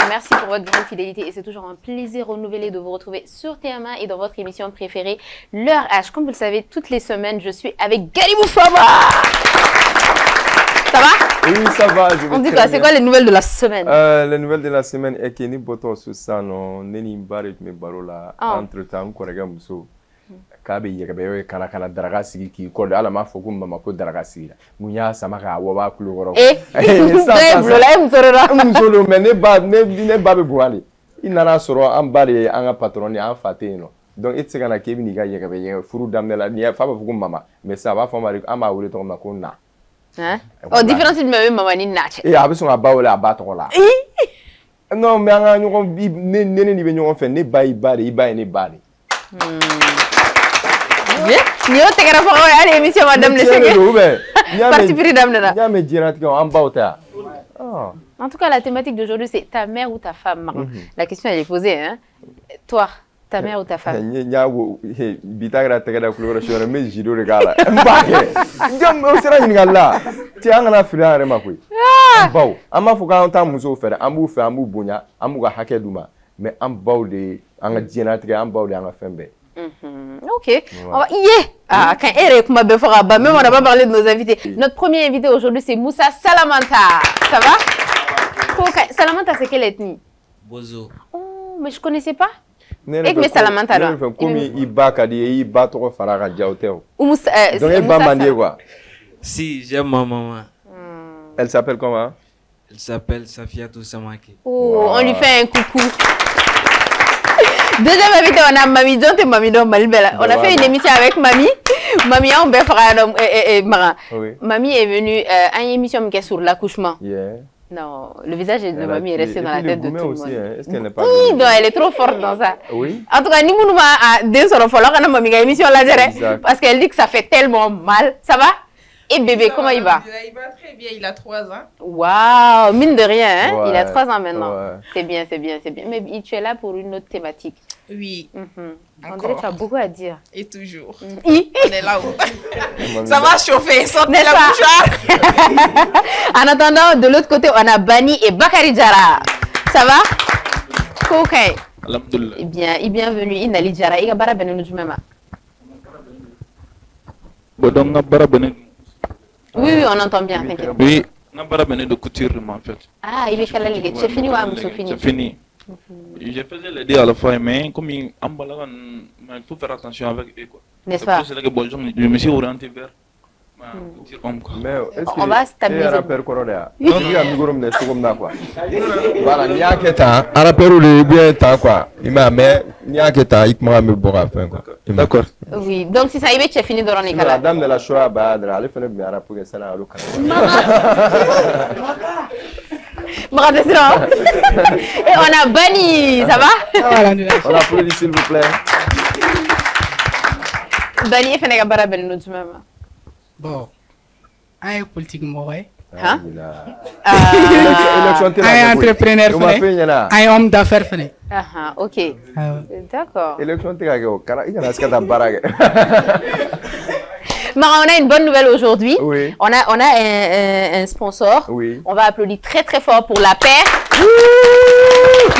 Merci pour votre grande fidélité et c'est toujours un plaisir renouvelé de vous retrouver sur TMA et dans votre émission préférée, L'heure H. Comme vous le savez, toutes les semaines, je suis avec Galibou Faba. Ça va? Oui, ça va. On dit quoi? C'est quoi les nouvelles de la semaine? Les nouvelles de la semaine est que ni boto susa no neni mbare me barola entre temps korega muso. Kabe yekabe kana kana daraga sigi ki ko ala ma foku mama ko daraga sigi munya sama ka wa ba kulo goro ça musolo mais ne ba be boale inana soro an bare an patron ni an fate no donc itse kana kebi ni ga yekabe furu damela ni fa ba foku mama mais ça va fa mari an ba wure to ma ko na hein oh différence de même maman ni nache et abiso nga ba wole aba to la non mais an nyoko ne ni be nyoko fe ne ba ibare ni bare Ni o tegara fo allez émission madame le secrétaire. Parti pris dame là. En tout cas la thématique d'aujourd'hui c'est ta mère ou ta femme. La question elle est posée hein. Toi, ta mère ou ta femme? Nya wo bitagra tegara couleur sur mais jiro regala. Mbake. Ngam o sera ni ngala. Ti angana fira re makoi. Bawo, ama fo kan ta muso fere, amu fe amu bonya, amu ga hake duma. Mais am bawo de anga jina tegara am bawo de anga fembe. Ok. Quand Eric m'a bien fait, même on n'a pas parlé de nos invités. Notre premier invité aujourd'hui, c'est Moussa Salamanta. Ça va? Salamanta, c'est quelle ethnie? Bozo. Oh, mais je ne connaissais pas. Et mais Salamanta, là. Comme il bat, il bat trop Faraga Diaoteo. Donc, il bat manier quoi? Si, j'aime ma maman. Elle s'appelle comment? Elle s'appelle Safiatou Samake. Oh, on lui fait un coucou. Deuxième invité, on a Mami John et Mami Don Malbella. On a fait une émission avec Mami. Mami en et Mara. Mami est venue à une émission qui est sur l'accouchement. Non, le visage de Mami est resté dans la tête de tout le monde. Est-ce qu'elle n'est pas oui, non, elle est trop forte dans ça. Oui. En tout cas, nous avons deux sur le follow, on a Mami une émission là, parce qu'elle dit que ça fait tellement mal. Ça va? Et bébé, comment il va? Il va très bien, il a 3 ans. Waouh, mine de rien, hein? Ouais, Il a 3 ans maintenant. Ouais. C'est bien, c'est bien, c'est bien. Mais tu es là pour une autre thématique. Oui. On dirait que tu as beaucoup à dire. Et toujours. On est là où ça va chauffer, sortez la bouche. En attendant, de l'autre côté, on a Bani et Bakari Jara. Ça va? Ok. Alhamdulillah. Eh bien, bienvenue, Inali Jara. Il y a bara benu jumema. Oui, oui, on entend bien, t'inquiète. Oui, on a bara benu de couture, en fait. Ah, il est calé. C'est fini ou c'est fini? C'est fini. Je faisais les deux à la fois, mais comme il faut faire attention avec eux, quoi. N'est-ce pas? Je me suis orienté vers mais on va stabiliser. Non, il y a un quoi. Voilà, il y a que temps. Un rappel ou bien temps quoi. Il m'a mais il y a que temps. Il m'a mis bon à fin quoi. D'accord. Oui, donc si ça y est, tu as fini de rendre la dame de la Shoah, bah, elle fait le bien pour que ça n'a aucun. Et on a Bani, ça va? On applaudit s'il vous plaît. Bani est fait un bara ben nous même. Bon, un politique mauvais. Hein? Un entrepreneur, un homme d'affaires. Ah, ok. D'accord. Élection, il y a ce barague. On a une bonne nouvelle aujourd'hui. Oui. On a un sponsor. Oui. On va applaudir très très fort pour la paire.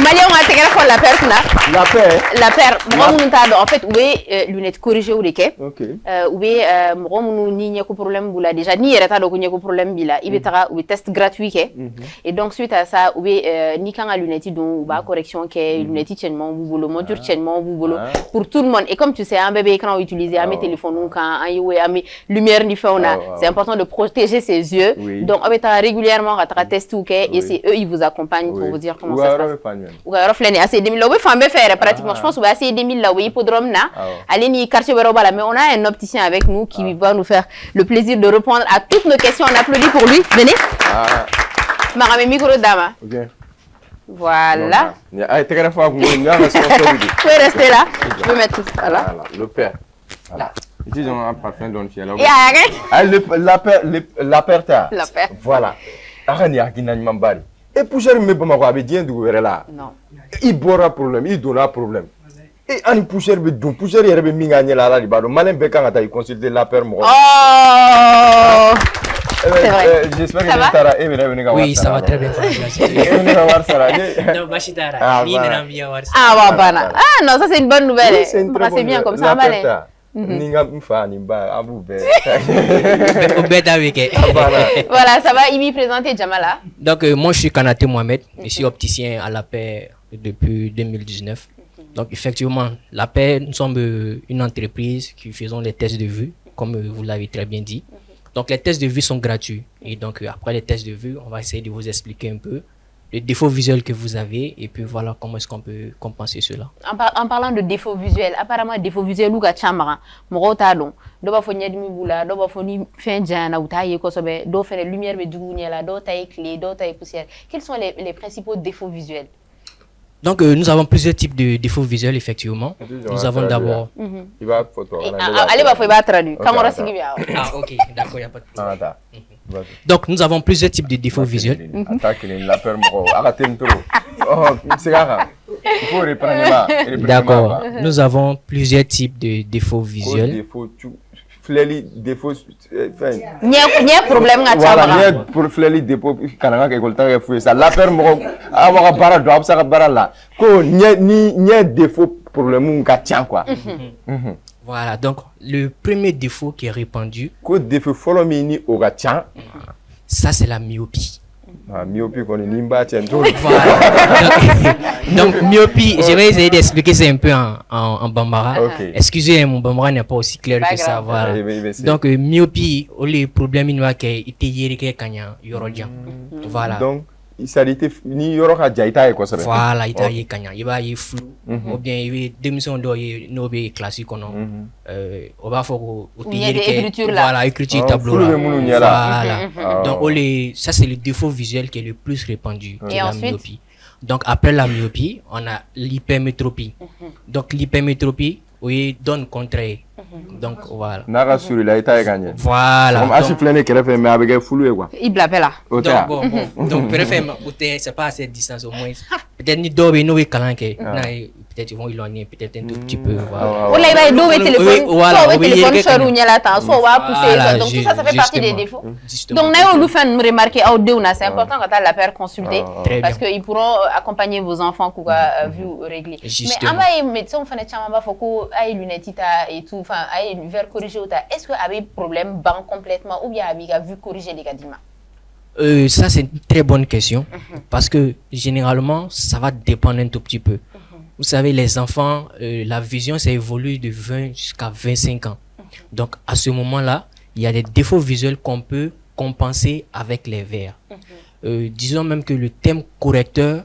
Malien, on va intégrer la paire. La paire. La paire. En fait, oui, lunettes corrigées ou les quais. Ok. Oui, nous n'y a pas de problème. Déjà, ni il y a pas de problème. Il y a un test gratuit. Et donc, suite à ça, oui, ni quand la lunette, donc, correction, lunette, tiennement, vous monture, tiennement, vous pour tout le monde. Et comme tu sais, un bébé écran utilisé, un téléphone, quand un lumière ni fait on a c'est important de protéger ses yeux donc avec régulièrement à tester ou et c'est eux ils vous accompagnent pour vous dire comment ça se passe ou alors flâner assez 2000 là oui faut faire pratiquement je pense assez 2000 là oui hippodrome là allez ni quartier Barobala mais on a un opticien avec nous qui va nous faire le plaisir de répondre à toutes nos questions. On applaudit pour lui. Venez. Marame micro dama. Voilà. Vous pouvez rester là. Je peux mettre voilà. Le père. Voilà. Ils ont un parfum dans le ciel. La paire. La paire. La paire. Voilà. Arani a qui n'a pas bari. Et poussière me bama ko abe dien du wéré là. Non. Il bora problème, il donna problème. Et en poussière be dun poussière yere be minga nyela la di bado malin be kan ata consulter la père mo. Oh! C'est vrai. J'espère que ça va. Oui, ça va très bien. Ah, bana. Ah non, ça c'est une bonne nouvelle. Oui, c'est bien comme ça, Malin. Voilà, ça va, Imi présenter Jamala. Donc, moi je suis Kanaté Mohamed, je suis opticien à la paix depuis 2019. Donc, effectivement, la paix, nous sommes une entreprise qui faisons les tests de vue, comme vous l'avez très bien dit. Donc, les tests de vue sont gratuits. Et donc, après les tests de vue, on va essayer de vous expliquer un peu les défauts visuels que vous avez et puis voilà comment est-ce qu'on peut compenser cela. En parlant de défauts visuels, apparemment défauts visuels ou chamara, mo ta don do ba fo nyadi mi bula do ba fo ni fin jana ou ta ye ko sobe do fait lumière be dugunya la do ta clé do ta poussière. Quels sont les principaux défauts visuels? Donc nous avons plusieurs types de défauts visuels effectivement. Nous avons d'abord il va photo allez ba fo ba traduire kamera sigi bi ah OK, d'accord, il y a pas de problème. Donc, nous avons plusieurs types de défauts visuels. D'accord. Nous avons plusieurs types de défauts visuels. Voilà, donc le premier défaut qui est répandu, ça c'est la myopie. Voilà. Donc myopie, je vais essayer d'expliquer ça un peu en bambara. Okay. Excusez, mon bambara n'est pas aussi clair que ça. Voilà. Donc myopie, les problèmes il y a voilà. Donc il s'agit ni yoroka jaita ko sabe. Voilà, il kanya, il va y flou ou bien il y a des missions de nobe classique on va faire voilà, écriture tableau. Voilà. Donc ça c'est le défaut visuel qui est le plus répandu, et la myopie. Donc après la myopie, on a l'hypermétropie. Donc l'hypermétropie oui, donne contraire. Donc voilà. Naga sur la état gagné. Voilà. Comme achiflé qui fait mais avec flou quoi. Il blague là. Donc c'est pas à cette distance au moins. Peut-être ni dobe no kalanke. Peut-être ils vont éloigner peut-être un tout petit peu. Voilà, il va dober téléphone. Soit téléphone charougne là tant, soit va pousser. Donc tout ça fait partie des défauts. Donc nayo nous fait remarquer au deux c'est important quand la paire consulter parce que ils pourront accompagner vos enfants pour vue réglée. Mais ama médecin fait chama ba foko ay lunettes et tout enfin ay verre corrigé ou ta est-ce que avait problème ban complètement ou bien avec vue corrigée les gadima? Ça c'est une très bonne question parce que généralement ça va dépendre un tout petit peu. Vous savez, les enfants, la vision, ça évolue de 20 jusqu'à 25 ans. Donc, à ce moment-là, il y a des défauts visuels qu'on peut compenser avec les verres. Disons même que le thème correcteur,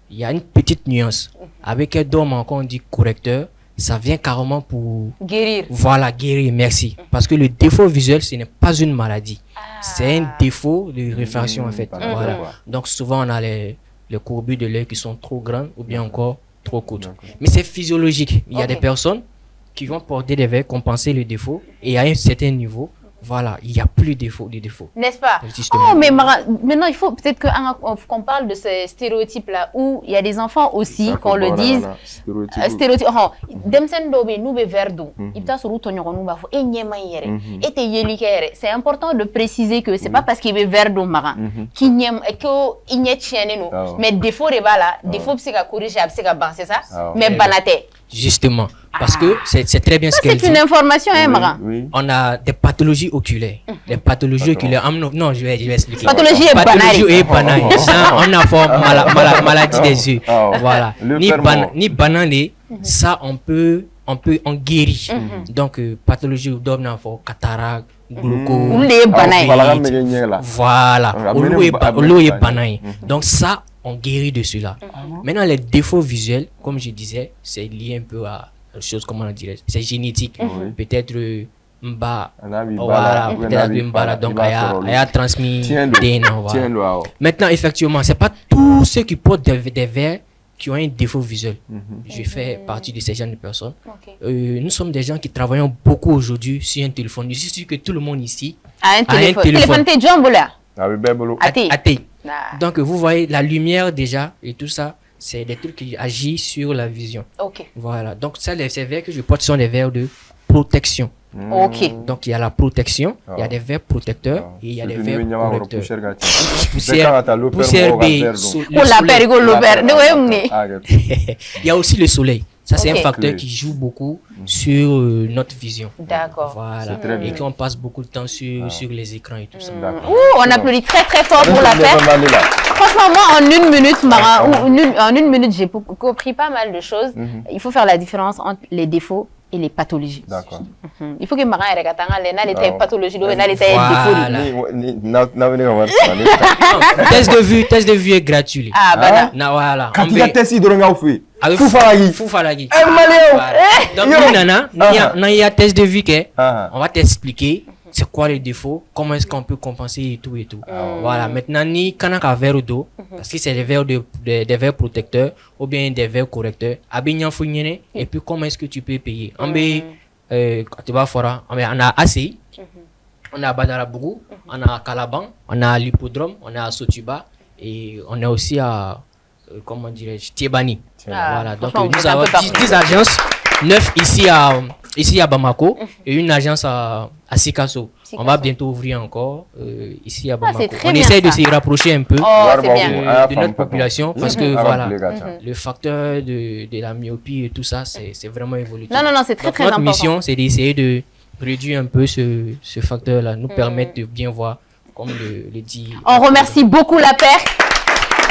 il y a une petite nuance. Avec un dôme, quand on dit correcteur, ça vient carrément pour... guérir. Voilà, guérir, merci. Parce que le défaut visuel, ce n'est pas une maladie. C'est un défaut de réfraction, en fait. Voilà. Donc, souvent, on a les courbures de l'œil qui sont trop grandes ou bien encore trop courtes. Mais c'est physiologique. Il y a des personnes qui vont porter des verres, compenser le défaut et à un certain niveau, voilà, il n'y a plus de défaut. N'est-ce pas? Oh, mais maintenant, il faut peut-être qu'on parle de ces stéréotypes-là où il y a des enfants aussi, qu'on le dise. Stéréotypes. C'est important de préciser que ce n'est pas parce qu'il est vert d'eau marin qu'il n'y a que mais défaut de là, défaut c'est corriger, c'est ça, mais banate. Justement, parce que c'est très bien ce qu'elle dit. C'est une information, hein, Maran. On a des pathologies oculaires. Les pathologies oculaires. Non, je vais expliquer. Pathologie et banane. Ça, on a forme maladie des yeux. Voilà. Ni banane, ça, on peut en guérir. Donc, pathologie ou d'homme, cataracte, glaucome. Voilà. L'eau est banane. Donc, ça, on guérit de cela. Maintenant, les défauts visuels, comme je disais, c'est lié un peu à chose, comment on dirait, c'est génétique. Peut-être voilà, peut-être donc elle a transmis des noms. Maintenant, effectivement, c'est pas tous ceux qui portent des verres qui ont un défaut visuel. Je fais partie de ces gens de personnes. Nous sommes des gens qui travaillons beaucoup aujourd'hui sur un téléphone. Je suis sûr que tout le monde ici a un téléphone. Téléphone, t'es John Bola. Donc, vous voyez, la lumière déjà et tout ça, c'est des trucs qui agissent sur la vision. Ok. Voilà. Donc, ça, ces verres que je porte sont des verres de protection. Ok. Donc, il y a la protection, il y a des verres protecteurs et il y a des verres correcteurs. Poussière B. Il y a aussi le soleil. Ça, c'est un facteur qui joue beaucoup sur notre vision. D'accord. Voilà. Et qu'on passe beaucoup de temps sur les écrans et tout ça. On applaudit très très fort pour la paire. Franchement, moi, en 1 minute, en 1 minute, j'ai compris pas mal de choses. Il faut faire la différence entre les défauts et les pathologies. D'accord. Il faut que Maran ait les pathologies, les défauts. Test de vue est gratuit. Ah, bah là. Voilà. Quand il y a test, il doit y Foufalagi. Donc, il y a test de vue, on va t'expliquer c'est quoi les défauts, comment est-ce qu'on peut compenser et tout et tout. Voilà, maintenant, ni quand on a un verre d'eau, parce que c'est des verres protecteurs ou bien des verres correcteurs, et puis comment est-ce que tu peux payer. On a ACI, on a Badarabougou, on a Calaban, on a l'hippodrome, on a Sotuba et on a aussi à, comment dirais-je, Tiebani. Voilà, donc nous avons 10 agences, 9 ici à Bamako et une agence à Sikasso. On va bientôt ouvrir encore ici à Bamako. On essaie de se rapprocher un peu de notre population parce que voilà, le facteur de la myopie et tout ça, c'est vraiment évolutif. Non, c'est très très important. Notre mission, c'est d'essayer de réduire un peu ce facteur-là, nous permettre de bien voir, comme le dit. On remercie beaucoup la paire.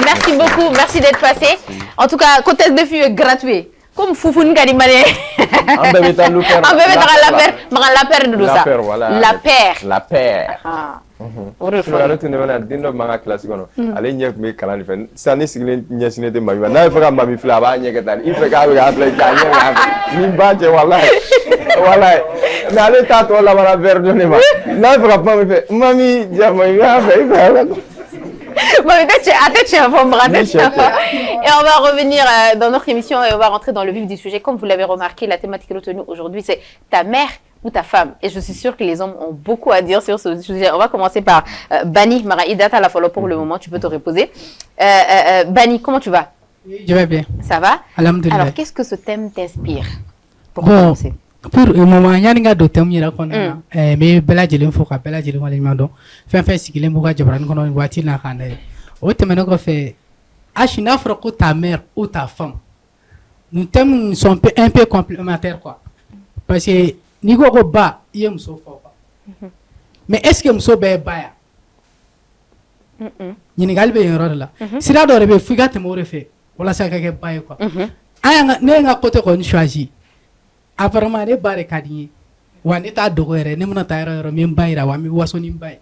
Merci beaucoup, merci d'être passé. En tout cas, côté de vue est gratuit. Comme Foufoun Kadimane. On peut mettre la paire de ça. La paire. La paire. Classe. Allez, n'y a pas de calendrier. Ça n'est pas si de ma vie. N'a pas de mamie flava, n'y a pas de. Il faut voilà. N'allez pas toi la verre n'a pas fait. Mamie, Et on va revenir dans notre émission et on va rentrer dans le vif du sujet. Comme vous l'avez remarqué, la thématique retenue aujourd'hui, c'est ta mère ou ta femme. Et je suis sûre que les hommes ont beaucoup à dire sur ce sujet. On va commencer par Bani Maraïda. À la follow pour le moment, tu peux te reposer. Bani, comment tu vas? Je vais bien. Ça va? Alhamdulillah. Alors, qu'est-ce que ce thème t'inspire pour commencer? Pour le moment, il y a des thèmes qui sont mais bela jeli foka bela jeli wala mando fe sigile mbuga jabran kono wati na khande o thème ko fait achina froko ta mère ou ta femme. Nos thèmes sont un peu complémentaires quoi. Parce que ni ko ba yem so fo. Mais est-ce que mso be baya? Ni galbe yoro la. Sira do rebe fuga te mo refe wala sa ka ke baya quoi. Aya ne nga côté ko ni choisi. Apparemment ne bare kadi wani ta dogere ne mona tayro mi mbayra wa mi waso ni mbay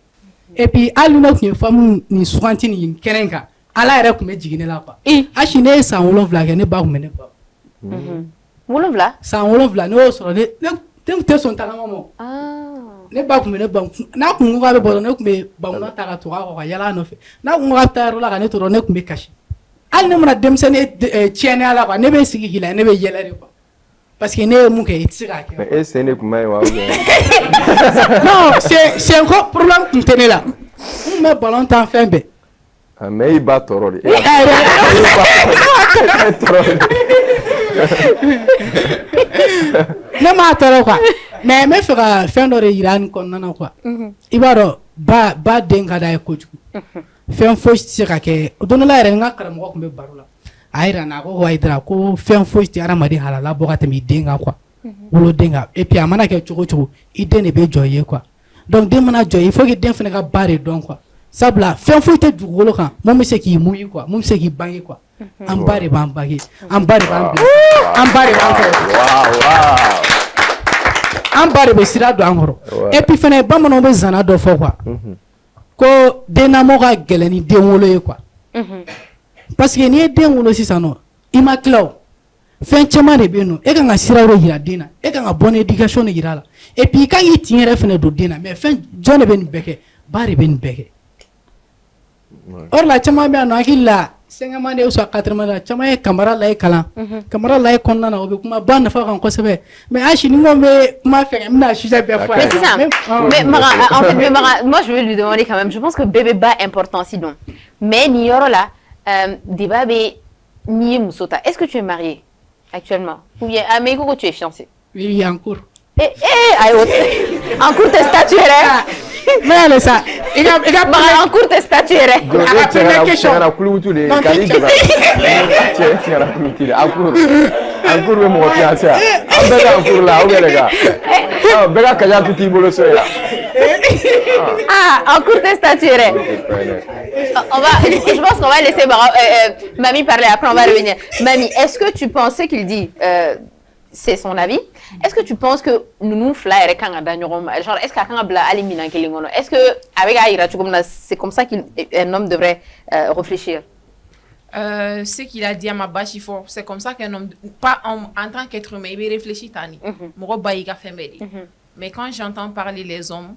et puis aluna ko fam ni suanti ni kenenka ala ere ko me jigine la quoi ashine sa wolonvla ke ne ba ko me ne ba wolonvla sa wolonvla no so ne te son ta mamo ne ba ko me ne ba na ko ngo be bolo ne ko me ba mo ta ka to ko yala no fe na ko ngo ta ro la ka ne to ne ko me kashi al ne mona dem sene tiene ala quoi ne be sigi gila ne be yelere quoi. Parce que ne mouke itira ke. Mais c'est ne kuma wa. Non, c'est un problème qui tenait là. Mais ballon temps fin be. Mais il bat toro. Ne ma toro quoi. Mais me fera fin de Iran kon nana quoi. Ibaro ba denga da ko ju. Fin fo itira ke. Dono la re nga kara mo ko be barula. Aïra na ko waidra ko fen fosti ara mari halala bokate mi denga quoi wolo denga et puis amana ke chogo idene be joye quoi donc de mana joye il faut que den fene ka bare donc quoi sabla fen fosti du wolo kan mo me se ki muyi quoi mo me se ki bangi quoi am bare ban bangi am bare ban am bare be sira do angoro et puis fene ba mono be zana do fo quoi ko denamo ka geleni den wolo ye quoi. Parce que ni den wolo sisano ima klaw fen chama de beno e kan ga sirawo yira dina e kan ga bonne éducation ne yira la et puis kan yi tinyere fene do dina mais fen jone ben beke bare ben beke or la chama be no akilla 50 de ou soit 80 chama ye camarade la kalan camarade la konna na obe kuma ban nafa kan kosebe mais ashi ningo me kuma fe na sujet be fois mais c'est ça mais en fait mais moi je vais lui demander quand même je pense que bébé ba important sinon mais ni yoro là débat be ni musota est-ce que tu es marié actuellement ou bien mais que tu es fiancé oui en cours en cours tes statuts là mais allez ça il a en cours tes statuts là première question na kulutu de kali de tiens na kulutu de en cours mo fiancé en cours là ou les gars bega kaya tuti bolo so là en cours tes statuts là je pense qu'on va laisser Mamie parler après on va revenir. Mamie, est-ce que tu pensais qu'il dit c'est son avis? Est-ce que tu penses que nous flyer quand genre est-ce qu'un bla alimina kelingono est-ce que avec Aïra c'est comme ça qu'un homme devrait réfléchir? Ce qu'il a dit à ma bâche, c'est comme ça qu'un homme, pas en tant qu'être humain, il réfléchit tani. Mais quand j'entends parler les hommes,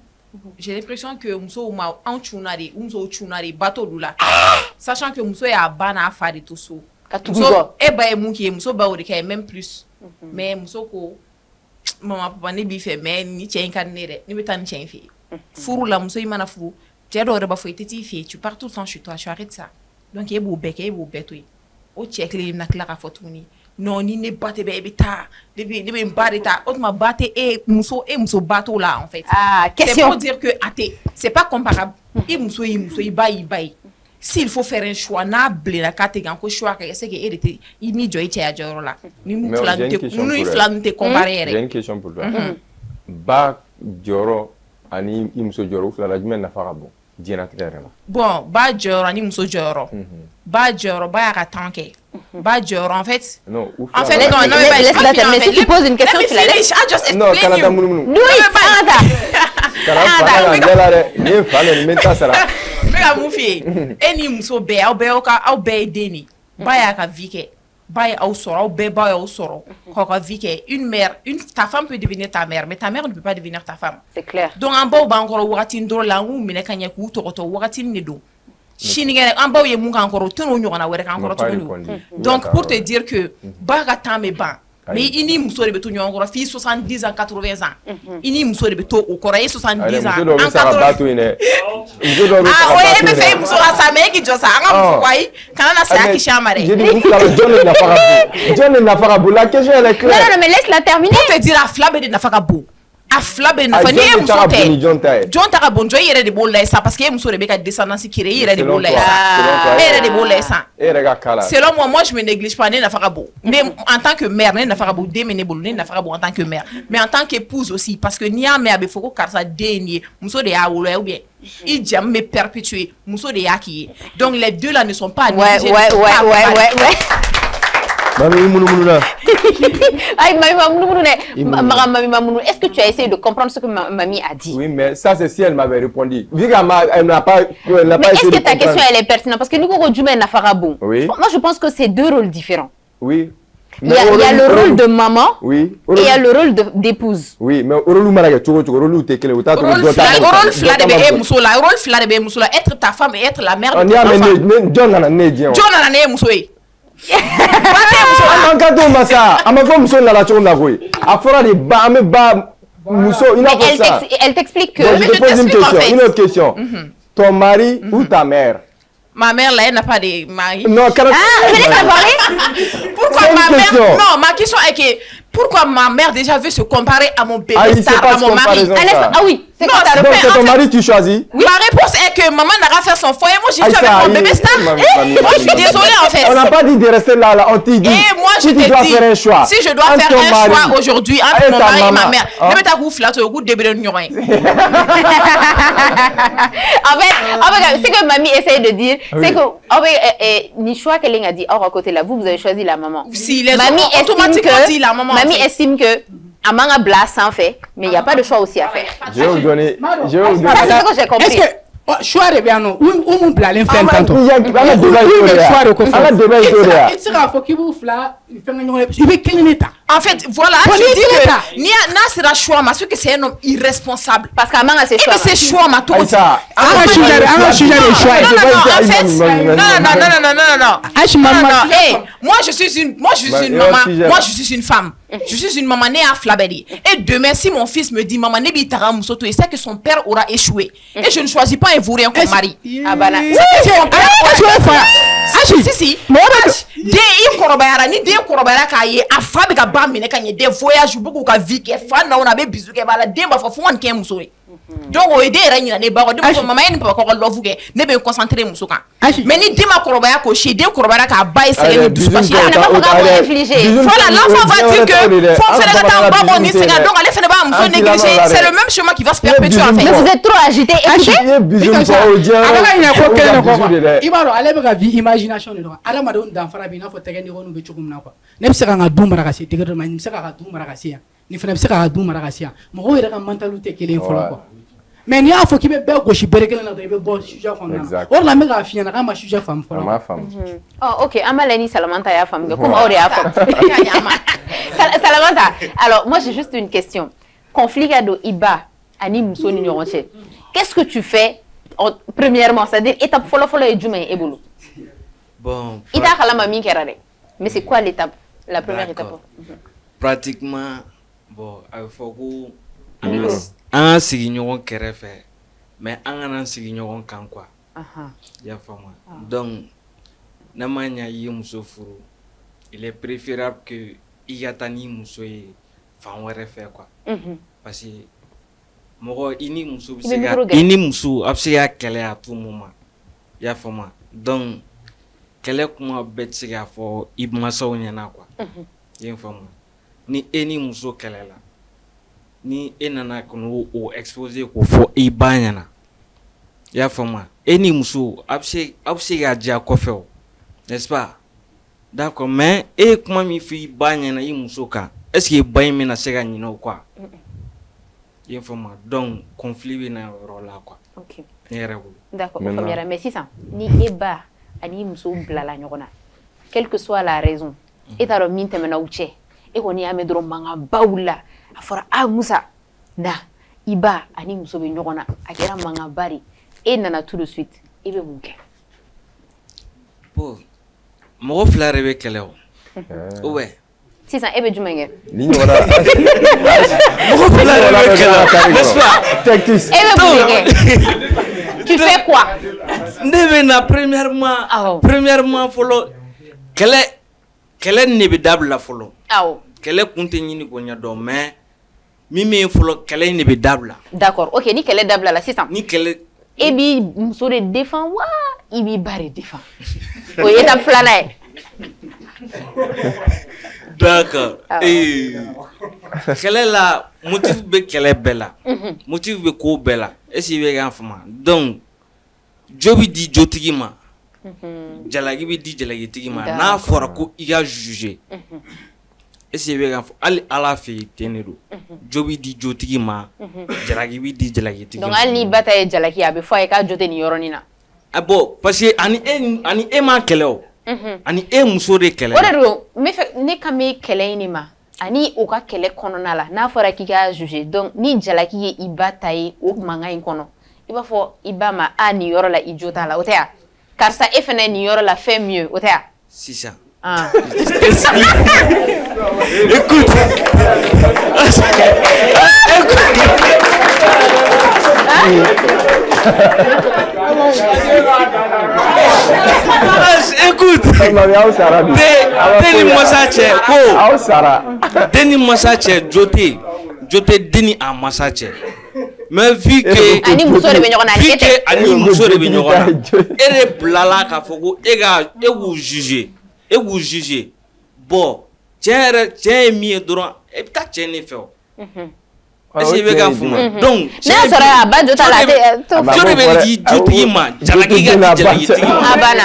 j'ai l'impression que muso ma en chunari, bateau lula. Sachant que muso ya bana afari tout so. Muso e ba e muki muso ba o de même plus. Mais muso ko mama papa ne bi fait mais ni tien kanere, ni betan tien fi. Furu la muso imana furu. Tu as d'or ba fo teti fi, tu pars tout le temps chez toi, tu arrêtes ça. Donc e bo beke e bo betoi. O check les na klara fotuni. Non ni ne batte baby ta de barita autre ma batte et muso bateau là en fait question c'est pour dire que athée c'est pas comparable et muso i bayi s'il faut faire un choix na blé la carte gan choix que c'est que il ni joy tia joro là ni mu flante comparer j'ai une question pour toi ba joro ani muso joro flala jmen na farabo dina tigara bon ba joro ani muso joro ba joro ba ya tanke ba joro en fait non laisse-la terminer si tu poses une question tu la laisses non Canada munu ni fale menta sara mega mufi eni muso be au be deni ba ya ka vike ba ya au soro be ba ya au soro ko ka vike ta femme peut devenir ta mère mais ta mère ne peut pas devenir ta femme c'est clair donc en ba ba encore wakati ndo la ngu mine kanya ku to wakati ne do Shinigere amba ye munga encore tunu nyona were kan encore tunu donc pour te dire que baga tame ban mais ini muso de beto nyongoro fi 70 ans 80 ans ini muso de beto au Corée 70 ans en 80 ah ouais mais fait muso la sa meki josa anga kwai kana na sa ki chamare je dis John na farabu la question elle est claire non mais laisse la terminer pour te dire a flabe de na farabu a flabe na fani e muso te John tara bonjo yere de bolla ça parce que muso de beka descendance qui yere de bolla ça yere de bolla ça selon moi je me néglige pas na farabu mais en tant que mère na farabu de me nebulu na farabu en tant que mère mais en tant qu'épouse aussi parce que ni a mère be foko karsa denier muso de ya wolo ou bien il jam me perpétuer muso de ya qui donc les deux là ne sont pas ouais Mami munu là. Aïe Mami Mamounou, est-ce que tu as essayé de comprendre ce que Mamie a dit? Oui, mais ça c'est si elle m'avait répondu. Vu qu'elle n'a pas mais est-ce que ta question elle est pertinente? Parce que nous oui. Moi je pense que c'est deux rôles différents. Oui. Il y a le rôle de maman oui. Et il y a le rôle d'épouse. Oui, mais rôle être ta femme et être la mère de ton enfant. John elle t'explique que une autre question. Ton mari ou ta mère? Ma mère là elle n'a pas de mari. Non, pourquoi ma mère? Non, ma question est que pourquoi ma mère déjà veut se comparer à mon bébé star, à mon mari? Ah oui, c'est quoi ta réponse? C'est ton mari tu choisis? Oui. Ma réponse est que maman n'a qu'à faire son foyer. Moi, j'ai dit avec mon bébé star. Moi, je suis désolée en fait. On n'a pas dit de rester là, on t'a dit. Et moi, je te dis, si je dois faire un choix aujourd'hui entre mon mari et ma mère, ne mettez pas vous flatter au goût de bébé de rien. En fait, ce que mamie essaye de dire, c'est que ni choix qu'elle a dit, hors à côté là, vous avez choisi la maman. Si les mamie automatiquement dit la maman. Mamie estime que Amanga Blas en fait, mais il n'y a pas de choix aussi à faire. Je vais vous donner. C'est ce que j'ai compris. choix de bien non ou mon blalen fait tantôt choix de ko c'est ça faut qu'il vous fla il veut quel état en fait voilà je dis que ni n'a sera choix ma ce que c'est un homme irresponsable parce qu'à maman c'est choix c'est choix ma tout ça sujet de choix non moi je suis une maman moi je suis une femme je suis une maman née à Flaberi et demain si mon fils me dit maman ne bi tara musoto et c'est que son père aura échoué et je ne choisis pas un vaurien comme mari ah bana si de i korobayara ni de korobayara ka ye a fa be ka ba mine ka ye de voyage beaucoup ka vie ke fa na ona be bizu ke bala de ba fa fo wan ke muso e donc o ide ra nyina ne ba ko de maman ye ne pa ko love ke ne be concentrer muso kan mais ni de ma korobaya ko chez de korobayara ka ba essayer de douce parce que pas pour réfléchir voilà l'enfant va dire que faut faire la ba bon ni c'est donc allez faire ba muso négliger c'est le même chemin qui va se perpétuer en fait mais vous êtes trop agité ibaro ale be ka vie imagination de do ala ma don dan fara bi na fo tegeni wonu be chugum na quoi ne be se ka du mara ka se tegero ma ni se ka du mara ka se ni fana be se ka du mara ka se mo ko yere ka mentalité kelen fo quoi mais ni a fo ki be be goshi berekele na do be bo sujet ko na or la me ka fi na ka ma sujet femme fo ma femme oh OK amaleni salamanta ya femme comment on est à femme salamanta alors moi j'ai juste une question conflit ado iba ani muso ni ñoronche qu'est-ce que tu fais premièrement c'est-à-dire étape follow et djuma et bolo bon ita kala mami kera rek mais c'est quoi l'étape la première étape pratiquement bon il faut que un sigi ñogon kéré mais un sigi ñogon kan quoi ya fama donc na manya yi muso furu il est préférable que igatani muso yi fan wéré fait quoi parce que mogo ini muso bisega ini muso absiga kele à tout moment ya fama donc kele kuma betsiga fo ibmaso nyana quoi yen fama ni eni muso kele la ni enana kono o exposer ko fo ibanyana ya fama eni muso absiga dia ko fe n'est-ce pas d'accord mais e kuma mi fi ibanyana i muso ka est-ce que bayme na sega nyino quoi donc conflit bina rôle là quoi OK d'accord première mais si ça ni eba ani muso blala nyogona quelle que soit la raison et ta min temena uche e ko ni amedro manga baula afara musa na iba ani muso be nyogona akera manga bari et nana tout de suite e be munke bon mo flare be keleo ouais si ça ebe jumenge ni ñona mo flare be keleo n'est-ce pas tactique tu fais quoi ndebe na premièrement follow kele ne be dabla follow kele kunte ñini ko nya do mais mimi follow kele ne be dabla d'accord OK ni kele dabla la c'est ça ni kele et bi muso de défend wa ibi bare défend o étape flana d'accord kele la motif be kele bela motif be ko bela esi be gan fama donc jobi di jotigi ma jalagi bi di jalagi tigi ma na fora ko iya juger esi be gan ali ala fi tenedo jobi di jotigi ma jalagi bi di jalagi tigi donc ali bataye jalagi abi fo e ka jote ni yoronina abo parce que ani e ma keleo ani e muso de kele orero me ne kame kele ni ma ani o ka kele konona la na fora ki ka juger donc ni jalaki ye ibataye o manga in kono iba fo ibama ani yoro la ijota la otea karsa efene ni yoro la fait mieux otea c'est ça écoute Deni Masache jote deni a Masache mais vu que ani muso de be nyogona ere blala ka foko e vous juger bon tiens mi droit et ta tienne fait est-ce que ga fuma donc na sora abajota la je be di joti ma jalagi abana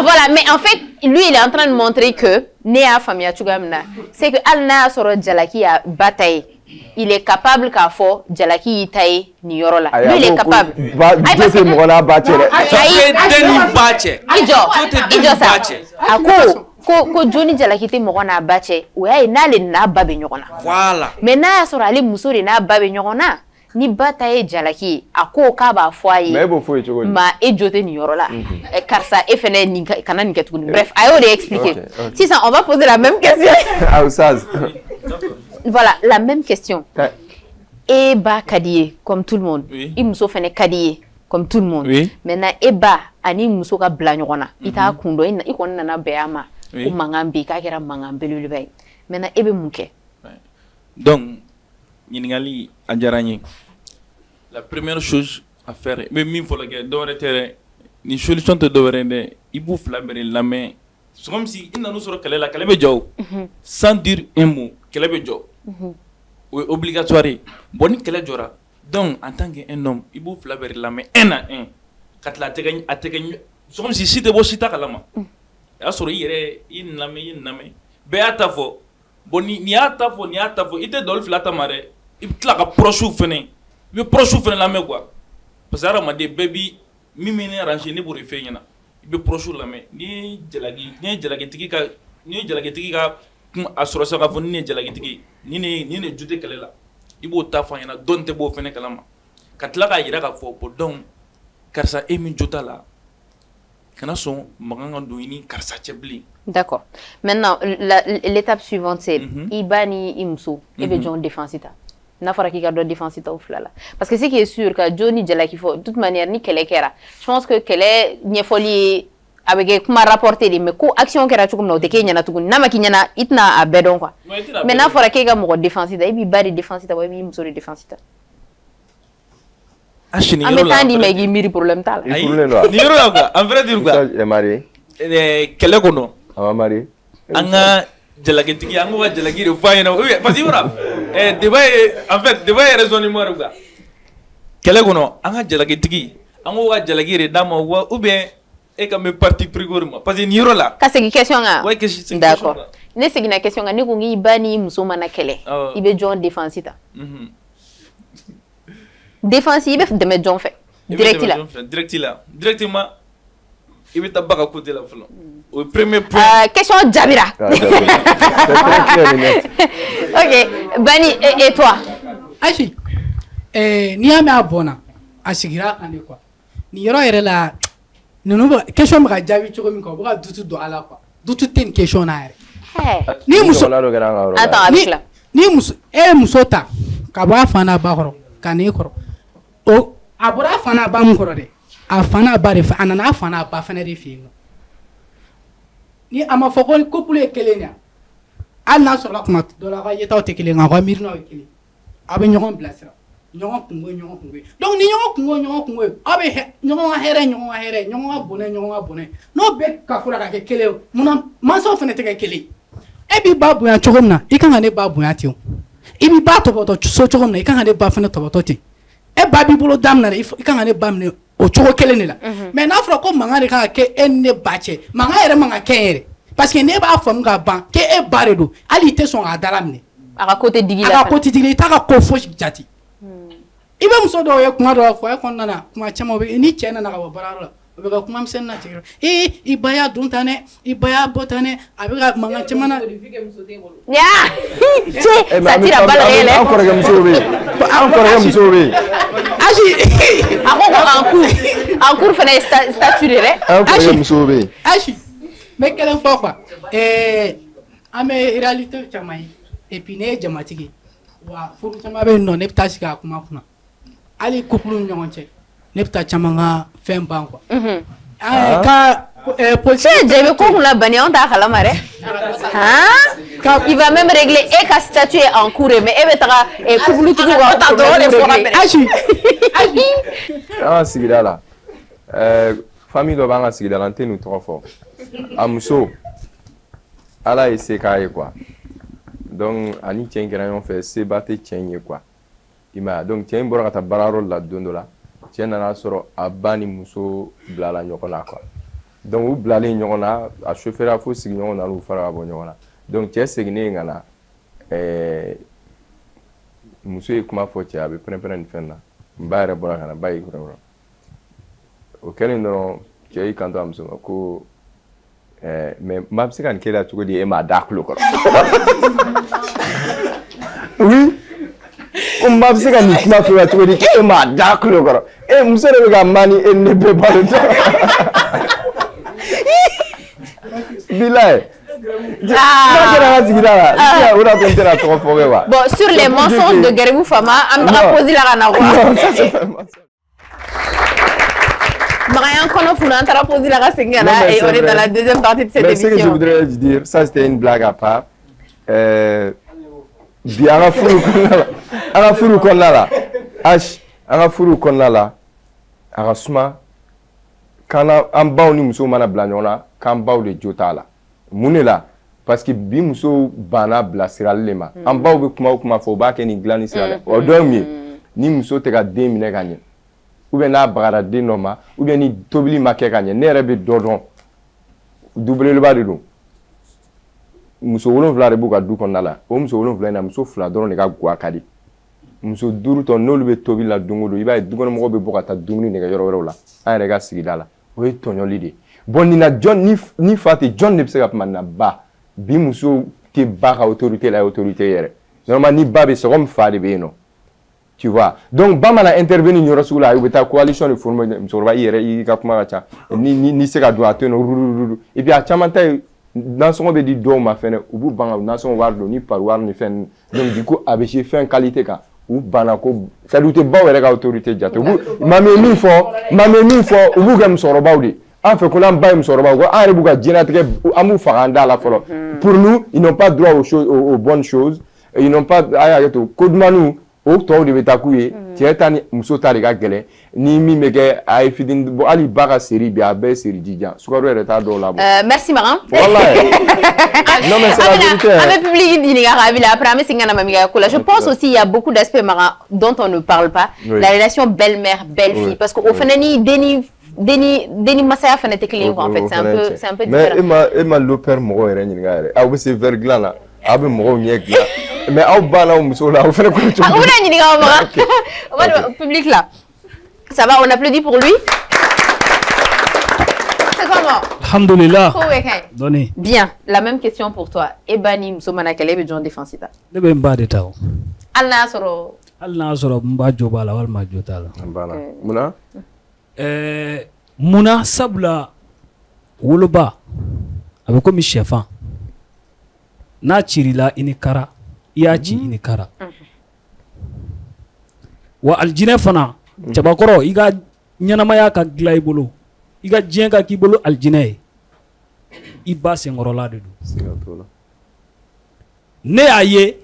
voilà mais en fait lui il est en train de montrer que Néa famille Chugamna c'est que Alna soro jalaki a bataille il est capable k'a fɔ jalaki y'i ta ye nin yɔrɔ la lui il est capable jo tɛ mɔgɔ n'a ba cɛ dɛ i jɔ sa a ko jo ni jalaki tɛ mɔgɔ n'a ba cɛ o y'a ye n'ale n'a ba bɛ ɲɔgɔn na voilà mais n'a y'a sɔrɔ ale muso de n'a ba bɛ ɲɔgɔn na ni ba ta ye jalaki ye a ko k'a b'a fɔ a ye mais e b'o fɔ ye cogo di ma e jo tɛ nin yɔrɔ la karisa e fɛnɛ kana nin kɛ tuguni bref a y'o de expliquer sisan on va poser la même question voilà la même question e ba ka di ye comme tout le monde i muso fɛnɛ ka di ye comme tout le monde maintenant e ba ani muso ka bila ɲɔgɔn na i t'a kun dɔn i kɔni nana bɛn a ma ko mankan bɛ yen k'a kɛra mankan belebeleba ye maintenant e bɛ mun kɛ donc ɲininkali a diyara n ye la première chose à faire n bɛ min fɔ la kɛ dɔwɛrɛ tɛ dɛ ni solution tɛ dɔwɛrɛ ye dɛ i b'u fila bɛɛ de lamɛn c'est comme si i nan'u sɔrɔ kɛlɛ la kɛlɛ bɛ jɔ o sans dire un mot kɛlɛ bɛ jɔ o ye obligatoire ye bon ni kɛlɛ jɔra donc en tant qu'un homme i b'u fila bɛɛ de lamɛn un à un ka tila a tɛ kɛ c'est comme si si tɛ bɔ si ta kalama o y'a sɔrɔ i yɛrɛ i nin lamɛn bɛɛ y'a ta fɔ bon ni y'a ta fɔ i tɛ dɔli fila ta ma dɛ i bɛ tila ka proche fɛnɛ i bɛ proche fɛnɛ lamɛn quoi parce que hadamaden bɛɛ bi min bɛ ne arranger ne b'o de f'e ɲɛna i bɛ proche lamɛn ni ye jalakitigi ka a sɔrɔ sisan k'a fɔ ni ne ye jalakitigi ni ne ju tɛ kɛlɛ la i b'o ta fɔ a ɲɛna dɔn tɛ b'o fɛnɛ kalama ka tila k'a jira k'a fɔ bon donc karisa e min jo t'a la kana sɔn mankan ka don i ni karisa cɛ bilen. D'accord. Maintenant, l'étape suivante, c'est Ibani Imso, et bien John Défensita. N'a pas qu'il y a d'autres défensita au flala. Parce que c'est qui est sûr que Johnny Jala qui faut, de toute manière, ni qu'elle est kera. Je pense que qu'elle est ni folie avec comment rapporter les mais co action kera tu comme nous, t'es qu'il y en a tout, n'a ma qu'il y en a, itna à bedon quoi. Mais n'a pas qu'il y a mon défensita, et puis bas défensita, ouais, Imso de défensita. Ah, je n'ai pas dit mais il miri problème tal. Il problème là. Ni yɔrɔ la quoi, en vrai dire quoi. Il est marié. Kɛlɛ kɔnɔ. On va marier. An ka jalakitigi an k'o ka jalaki de fɔ a ɲɛna parce que yɔrɔ débat ye en fait débat ye raisonnement de quoi. Kɛlɛ kɔnɔ an ka jalakitigi an k'o ka jalaki de d'a ma ou bien e ka mɛ parti pris ma parce que nin yɔrɔ la. Ka segin question kan. Ouais que c'est d'accord. Ne seginna question kan ne ko ngi ba ni muso mana kɛlɛ i bɛ jɔn défense ta. Défense i bɛ dɛmɛ jɔn fɛ. Directement il veut tabac à côté la flanc. Au premier point. Question Jabira. Ok, Bani et toi? Achi, ni ame abona, asigira ane quoi. Ni yoro yere la, question m'a Jabi tu comme quoi, dutu do ala quoi. Dutu ten question na yere. Ni muso. Attends avec là. Ni muso, musota, kaba fana bahoro, kane koro. O abura fana ba mukoro de. A fana ba de fa anana fana ba fana de fi no ni ama foko couple kelenya al na so la kuma do la yeta o te kelenga ko mirna o kele abe nyon blasira nyon kungo donc ni nyon kungo abe nyon here nyon abone no be ka fura ka kele muna manso fana te ka kele e bi babu ya chogomna i kan ne babu ya ti i bi ba to boto so chogomna i kan ne ba fana to boto ti e ba bi bolo damna i kan ne ba mne o chogo kelen ni la mais n'a fɔra ko mankan de kan ka kɛ e ni ne ba cɛ mankan yɛrɛ man ka kɛ yɛrɛ parce que ne b'a faamu ka ban ke e ba de don hali i tɛ sɔn k'a dala minɛ a ka côté digi la a ka côté digi la i t'a ka ko fosi jate i bɛ muso dɔw ye kuma dɔw fɔ e kɔnɔna na kuma caman bɛ ni cɛ nana ka bɔ baarayɔrɔ la o bɛ ka kuma misɛnnin na tigɛ i ba y'a dun tan dɛ i ba y'a bɔ tan dɛ a bɛ ka mankan caman na satira bala yɛlɛ an kɔrɔkɛ musow bɛ yen a ko ko en cours fana ye statut de dɛ an kɔrɔkɛ musow bɛ yen Achi n bɛ kelen fɔ quoi an bɛ réalité caman ye et puis ne ye jamatigi wa furu caman bɛ yen nɔ ne bɛ taa sigi a kuma kunna hali couple ni ɲɔgɔn cɛ ne bɛ taa caman ka fɛn ban quoi ka policier jaabi ko kun la bani anw t'a kalama dɛ il va même régler e ka statut est en cours mais e bɛ taga couple tigiw ka problème régler Achi an ka sigida la famille dɔ b'an ka sigida la n tɛ nin tɔgɔ fɔ a muso ala ye se k'a ye quoi donc ani cɛ in kɛra ɲɔgɔn fɛ seba tɛ cɛ in ye quoi i m'a ye donc cɛ in bɔra ka taa baarayɔrɔ la don dɔ la cɛ nana sɔrɔ a ba ni muso bilala ɲɔgɔn na quoi donc u bilalen ɲɔgɔn na a chauffeur a fo sigi ɲɔgɔn na n'u fara ka bɔ ɲɔgɔn na donc cɛ seginnen ka na muso ye kuma fɔ cɛ a bɛ pɛrɛn-pɛrɛn nin fɛn na ba yɛrɛ bɔra ka na ba y'i kɔrɔ o kɛlen dɔrɔn cɛ y'i kanto a muso ma ko mais maa bɛ se ka nin kɛ la cogo di e m'a da tulo kɔrɔ oui ko maa bɛ se ka nin kuma fɔ la cogo di e m'a da tulo kɔrɔ muso de bɛ ka mani e ne bɛɛ balo tɛ bilaye. Bon, sur les mensonges de Garibou Fama, on va poser la rana. Marianne Konofuna, on va poser la rana et on est dans la deuxième partie de cette émission. Ce que je voudrais dire, ça c'était une blague à part. Arafuru Konala, Arafuru Konala, Arasuma, quand on bat une musulmane blanchona, quand on bat de Jotala. Munela parce que bi muso bana bilasirali le ma an baw bɛ kuma fɔ u b'a kɛ ni dilanni sira dɛ o dɔ min ni muso tɛ ka den minɛ ka ɲɛ ou bien n'a bagara den dɔ ma ou bien ni tobili ma kɛ ka ɲɛ ne yɛrɛ bɛ dɔ dɔn dubeleba de don muso 7 de b'u ka du kɔnɔna la o muso 7 in na muso 2 dɔrɔn de ka guwa ka di muso 5 tɔ n'olu bɛ tobili la don o don i b'a ye dukɔnɔmɔgɔw bɛ bɔ ka taa dumuni nɛgɛ yɔrɔ wɛrɛw la an yɛrɛ ka sigida la o ye tɔɲɔli de bon nina John ni fa tɛ John ne bɛ se ka kuma na ba bi muso tɛ ba ka autorité la autorité yɛrɛ normalement ni ba bɛ se comme fa de bɛ yen nɔ tu vois donc ba mana intervenir yɔrɔ sugu la u bɛ taa coalition de former musokɔrɔba i yɛrɛ i ka kuma ka ca ni se ka don a to yen nɔ et puis a caman ta ye nansɔngɔ bɛ di dɔw ma fɛnɛ u b'u ban ka nansɔngɔ wari don ni pariwari ni fɛn donc du coup a bɛ se fɛn qualité kan u banna ko c'est à dire u tɛ baw yɛrɛ ka autorité jate maame ye min fɔ u b'u kɛ musokɔrɔbaw de en fait, qu'on ba musokɔrɔbaw ko an yɛrɛ b'u ka diɲɛlatigɛ an b'u faga an da la fɔlɔ pour nous ils n'ont pas droit aux bonnes choses ils n'ont pas a y'a to ko dumaniw o tɔw de bɛ taa k'u ye cɛ ta ni muso ta de ka gɛlɛn ni min bɛ kɛ a ye fitini bɔ hali ba ka seri bi a bɛɛ ye seri jijan sukaro yɛrɛ t'a dɔw la bɔ. Merci Maran. Wallahi. Non mais c'est la vérité. Avec le public ɲininka Rabila après an bɛ segin ka na Mamiga ko la. Je pense aussi il y a beaucoup d'aspects Maran dont on ne parle pas. La relation belle-mère belle-fille parce que au fana ni Deni masaya fana tɛ kelen en fait c'est un peu différent. Mais Emma Loper mɔgɔ yɛrɛ ɲininka yɛrɛ aw bɛ se verre dilan na aw bɛ mɔgɔw ɲɛ dilan mais aw banna musow la aw fana ko cogo. On a ɲininka o Maran. Public là. Ça va, on applaudit pour lui. C'est comment? Alhamdulillah. Doni. Bien, la même question pour toi. Ebani muso mana kɛlɛ bɛ jɔn défense ta. Ne bɛ n ba de ta o. Hali n'a sɔrɔ. Hali n'a sɔrɔ n ba jo b'a la walima jo t'a la. Munna? Munna sabula woloba a bɛ komi sɛfan n'a cirila i ni kara i y'a ci i ni kara wa alijinɛ fana cɛbakɔrɔ i ka ɲɛnamaya ka dilan i bolo i ka diɲɛ ka k'i bolo alijinɛ ye i ba senkɔrɔla de don ne y'a ye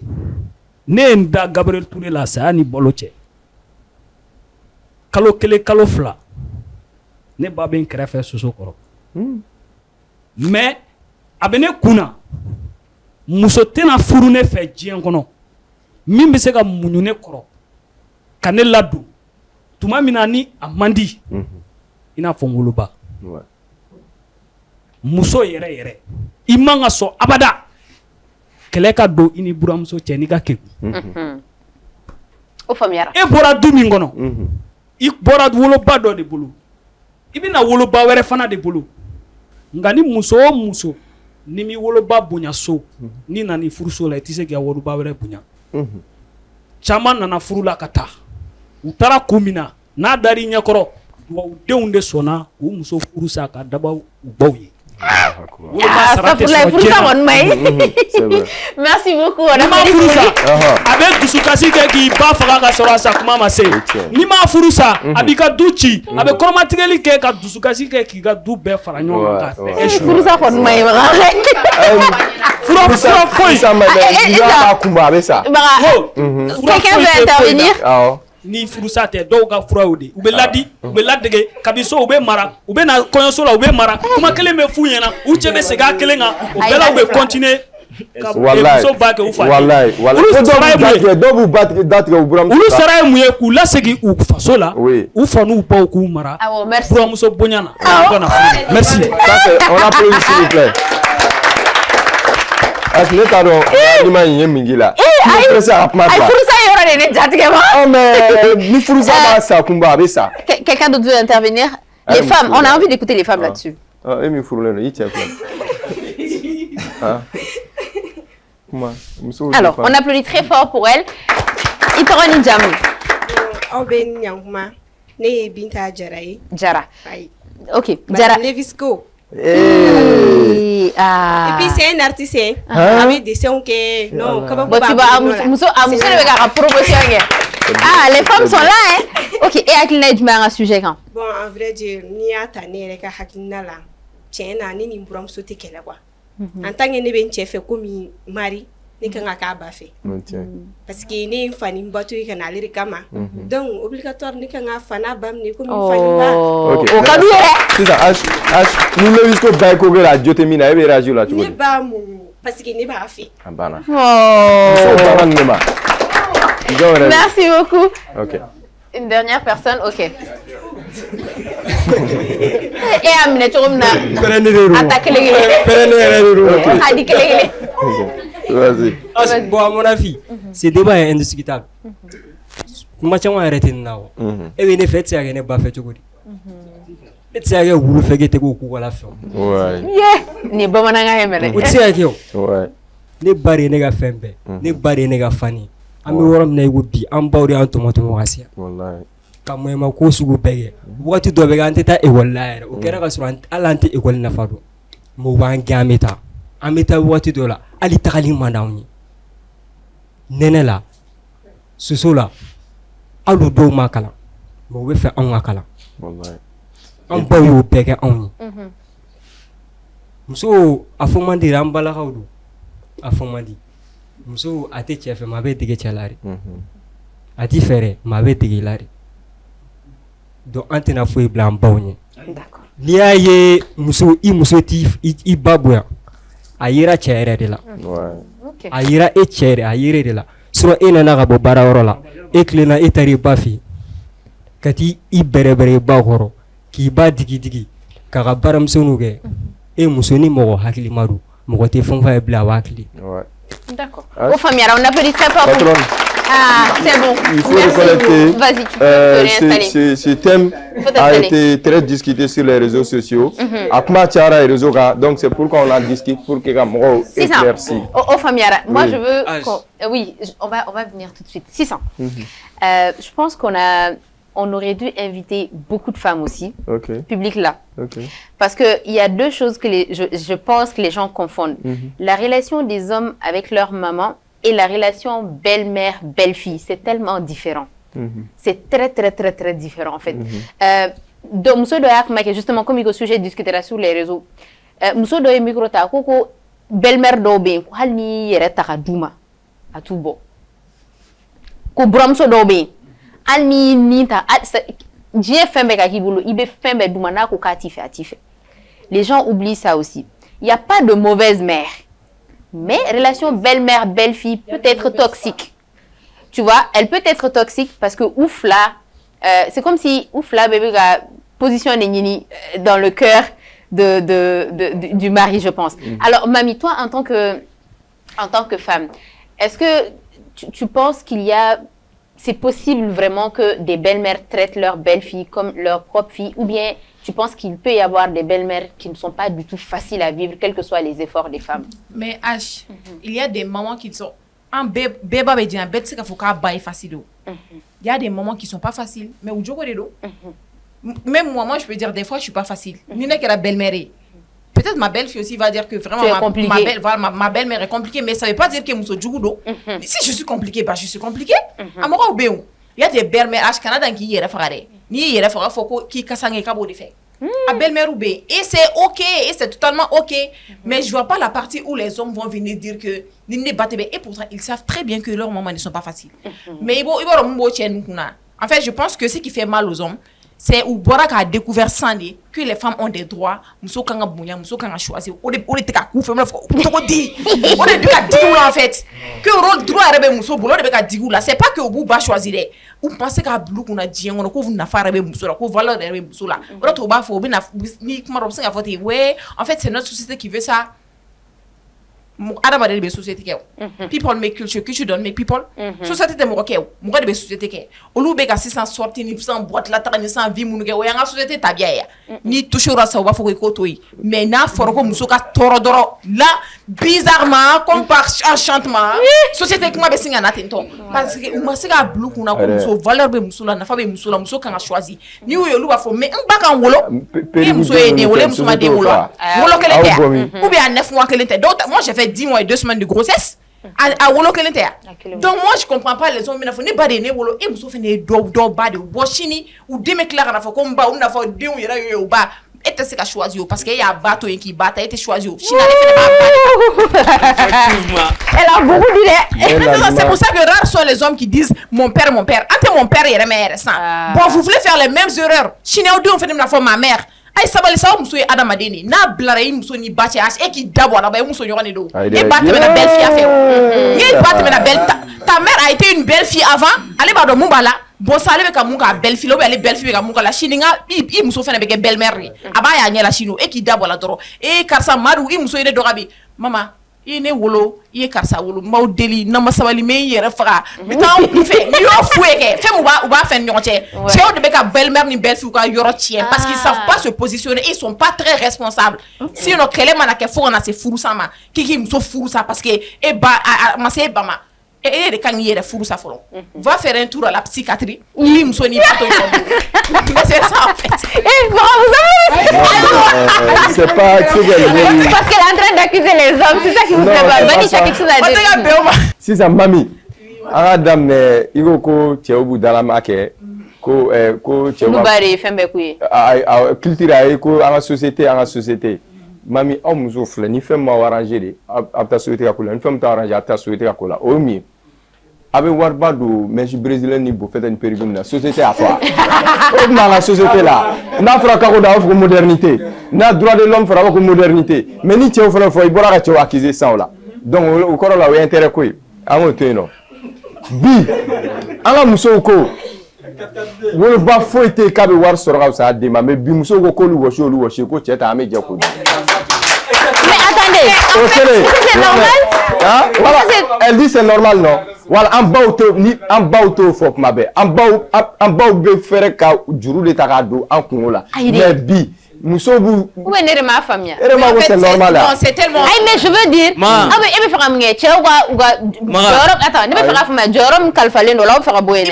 ne ye n da Gabriel Ture la saya ni balo cɛ kalo 1 kalo 2 ne ba bɛ n kɛrɛfɛ soso kɔrɔ mais a bɛ ne kunna muso tɛna furu ne fɛ diɲɛ kɔnɔ min bɛ se ka muɲu ne kɔrɔ ka ne ladon tuma min na ni a man di i n'a fɔ n woloba muso yɛrɛ yɛrɛ i man ka sɔn abada kɛlɛ ka don i ni buramuso cɛ n'i ka kekun o faamuyara e bɔra du min kɔnɔ i bɔra woloba dɔ de bolo i bɛna woloba wɛrɛ fana de bolo nka ni muso o muso ni mi woloba bonya so ni nana furuso la i tɛ se k'i ka woloba wɛrɛ bonya caman nana furu la ka taa u taara kun min na n'a dar'i ɲɛkɔrɔ denw de sɔnna u muso furu sa ka daba u baw ye. Merci beaucoup. A bɛ dusukasi kɛ k'i ba faga ka sɔrɔ a sa kuma ma se n'i m'a furu sa a b'i ka du ci a bɛ kɔrɔmatigɛli kɛ ka dusukasi kɛ k'i ka du bɛɛ fara ɲɔgɔn kan furu sa kɔni ma ye fura foyi quelqu'un veut intervenir. Ni furusa tɛ dɔw ka furaw de u bɛ ladi u bɛ ladege kabi so u bɛ mara u bɛ na kɔɲɔso la u bɛ mara kuma kelen bɛ f'u ɲɛna u cɛ bɛ segin a kelen kan u bɛɛ la u bɛ continuer ka muso ba kɛ u fa olu sara ye mun ye k'u lasegin u faso la u fa n'u baw k'u mara buramuso bonya na merci. On applaudit s'il vous plaît. Ne t'a dɔn ni ma ɲɛ min k'i la. Ayi furusa yɔrɔ Oh, mais ni furusa ça kumba avec ça. Quelqu'un d'autre veut intervenir? Les femmes, on a envie d'écouter les femmes là-dessus. Alors, on applaudit très fort pour elle. Itoroni Jamu. Jara. Ok, Jara. Levisco. Et puis c'est un artiste avec des sons que non, Ah, les femmes sont là, hein. Ok, et avec un sujet quand? Bon, en vrai dire, ni à ta nez ka hakina la. Tiens, ni bram sauter qu'elle quoi. En tant que ne ben chef comme mari, ni kan ka ba fait. Parce que ni fani mbatu kan aller kama. Donc obligatoire ni kan fana bam ni comme fani ba. OK. C'est ça, nous le jusqu'au bail ko la jotemina e be radio là tu vois. Ni ba mu parce que ni ba fait. Abana. Oh. Merci beaucoup. OK. Une dernière personne, ok. Et Amine, tu attaque les Vas-y. Bon, à mon avis, ce débat est indiscutable. Comment tu as arrêté now? Et bien, en fait, c'est rien pas fait. C'est rien vous faites que vous la fin. Ouais. Ni bon mananga emele. Ouais. Ne bari ne ga fembe. Ne bari ne ga fani. Ami worom na yubi am bawri an tomato mo asia. Wallahi. Kamwe ma ko sugu bege. Wati do be ga anteta e wallahi. O kera ga sura alante e gol na fado. Mo wangi amita. Amita wati do la. Ali takali mandawni. Nene la. Susu la. Alu do makala. Mo we fe an wakala. Wallahi. Am bawu bege an. Muso afomandi rambala hawdu. Afomandi. Muso ate chefe mabe dige chalari. Ati fere mabe dige lari. Do antena foi blanc bawni. D'accord. Niya ye muso tif i babuya. Ayira chere de la. Ouais. OK. Ayira e chere ayire de la. Sura ena na gabo bara worola. Eklena etari bafi. Kati i bere ba horo. Ki ba digi kaga baram sonuge. E muso ni mo hakili maru. Mo te fonfa e bla wakli. Ouais. D'accord. Aux familles, on applaudit très fort. Ah, c'est bon. Il faut reconnaître. Vas-y, tu peux réinstaller. Ce thème a été très discuté sur les réseaux sociaux. Donc c'est pourquoi on en discute pour que les gens éclaircissent. Aux familles, moi je veux. Oui, on va venir tout de suite. 600. Je pense on aurait dû inviter beaucoup de femmes aussi, public là. Parce qu'il y a deux choses que je pense que les gens confondent. La relation des hommes avec leur maman et la relation belle-mère, belle-fille, c'est tellement différent. C'est très, très, très, très différent en fait. Donc, Mousso Doyak, justement, comme il sujet discutera sur les réseaux, Mousso Doyak Mikrota, Koko, belle-mère d'Obé, Halni Yereta Douma, à tout beau. Ko Bramso d'Obé. Almi nita Dieu fait mbeka kibulu ibe fait mbe dumana ko katife atife. Les gens oublient ça aussi. Il n'y a pas de mauvaise mère. Mais relation belle-mère belle-fille peut être toxique. Tu vois, elle peut être toxique parce que ouf là c'est comme si ouf là bébé a positionné Nini dans le cœur du mari, je pense. Alors mamie, toi en tant que femme, est-ce que tu penses qu'il y a c'est possible vraiment que des belles-mères traitent leurs belles-filles comme leurs propres filles, ou bien tu penses qu'il peut y avoir des belles-mères qui ne sont pas du tout faciles à vivre, quels que soient les efforts des femmes? Mais H, il y a des mamans qui sont un bébé va dire un bébé c'est qu'il faut qu'un bail facile. Il y a des moments qui sont pas faciles, mais où je même moi je peux dire des fois je suis pas facile. Ni n'est que la belle-mère. Peut-être ma belle-fille aussi va dire que vraiment ma belle-mère est compliquée, mais ça ne veut pas dire que Mousso Djougoudo. Si je suis compliquée, bah je suis compliquée. Il y a des belles-mères à Canada qui y est référé. Ni y est référé, qui cassent un cabo de fait. À belle-mère ou B. Et c'est ok, et c'est totalement ok. Mais je vois pas la partie où les hommes vont venir dire que et pourtant ils savent très bien que leurs mamans ne sont pas faciles. Mais en fait, je pense que ce qui fait mal aux hommes, c'est où Borak a découvert Sandy que les femmes ont des droits. Mousso Kanga Bounia, Mousso Kanga choisi. On est en fait. Que le droit est Mousso Boulot de Digou là. C'est pas que vous va choisir. Vous pensez qu'à Blue qu'on a dit, on a qu'on n'a pas rêvé Mousso là, qu'on valeur de Mousso là. On a trouvé faut bien ni comment on s'est ouais. En fait, c'est notre société qui veut ça. adama de be société ke people make culture don't make people société te mo ke mo de be société ke olu be ka 600 sorti ni 100 boîte la ta ni 100 vie munu ke o yanga société tabia ya ni toujours sa ba fo ko to yi mais na foro ko muso ka toro doro là bizarrement comme par enchantement société kuma be singa na tento parce que uma sika blue kuna ko muso valeur be muso la na fa be muso la muso kan choisi ni o olu ba fo mais un bakan wolo e muso e ne wolo muso ma de wolo wolo kele te ou bien 9 mois kele te donc moi j'ai fait 10 mois et 2 semaines de grossesse à wolo kele te donc moi je comprends pas les hommes na fo ne ba de ne wolo e muso fe ne do ba de bo chini ou de me clara na fo ko mba ou na fo de yera yo ba était ce qu'a choisi parce qu'il y a un bateau qui bat a été choisi Chine effectivement elle a beaucoup d'idées c'est pour ça que rares sont les hommes qui disent mon père entre mon père et la mère ça bon vous voulez faire les mêmes erreurs Chine ou deux on fait même la fois ma mère ay sabali saw muso yi adama deni na blara yi muso ni bache e ki dabo na ba muso yorone do e batte me na belle fille a fait ni batte me na belle ta mère a été une belle fille avant allez ba do mumbala bon ça allait ka munka belle fille ou elle belle fille ka munka la chininga i muso fena be ke belle mère aba ya nyela chino e ki dabo la doro e karsa maru i muso ide do gabi mama i ne wolo i karsa wolo maw deli na masabali me yere faga mi tan fait ni yo foué ke fait ou ba fait ñoté chéo de be ka belle mère ni belle fille ka yoro tien parce qu'ils savent pas se positionner ils sont pas très responsables sinon kele manake fo na se furu sama kiki muso furu sa parce que e ba ma se ba ma et de quand il est fou ça follow va faire un tour à la psychiatrie il me sonne pas mais c'est ça en fait c'est pas parce qu'elle est en train d'accuser les hommes c'est ça qui vous fait mal Vanny tu as quelque chose à dire si ça mami ara dame iko ko tieobu dalama ke ko tieobu bari fembe kuye culture ay ko en société mami on muso fle ni femme ma arranger de apta société ka kula ni femme ta arranger apta société ka kula o mi abe warba do mais brésilien ni bo fait une période na société à toi dans la société là na fera ka ko da ko modernité na droit de l'homme fera ko modernité mais ni tio fela fo ibora ka tio accuser ça là donc o ko la o intérêt ko amo teno bi ala muso ko wolo ba fo ite ka be war soro ka sa de ma mais bi muso ko lu wo ko cheta ame je ko mais attendez c'est normal hein voilà elle dit c'est normal non voilà en bauto faut ma be en bau be faire ka juru de takado en kungola mais bi musobu ou est ma famille c'est normal là c'est tellement mais je veux dire ah mais il me fera mnge chewa jorom attends ne me fera fama jorom kalfale no la fera boyene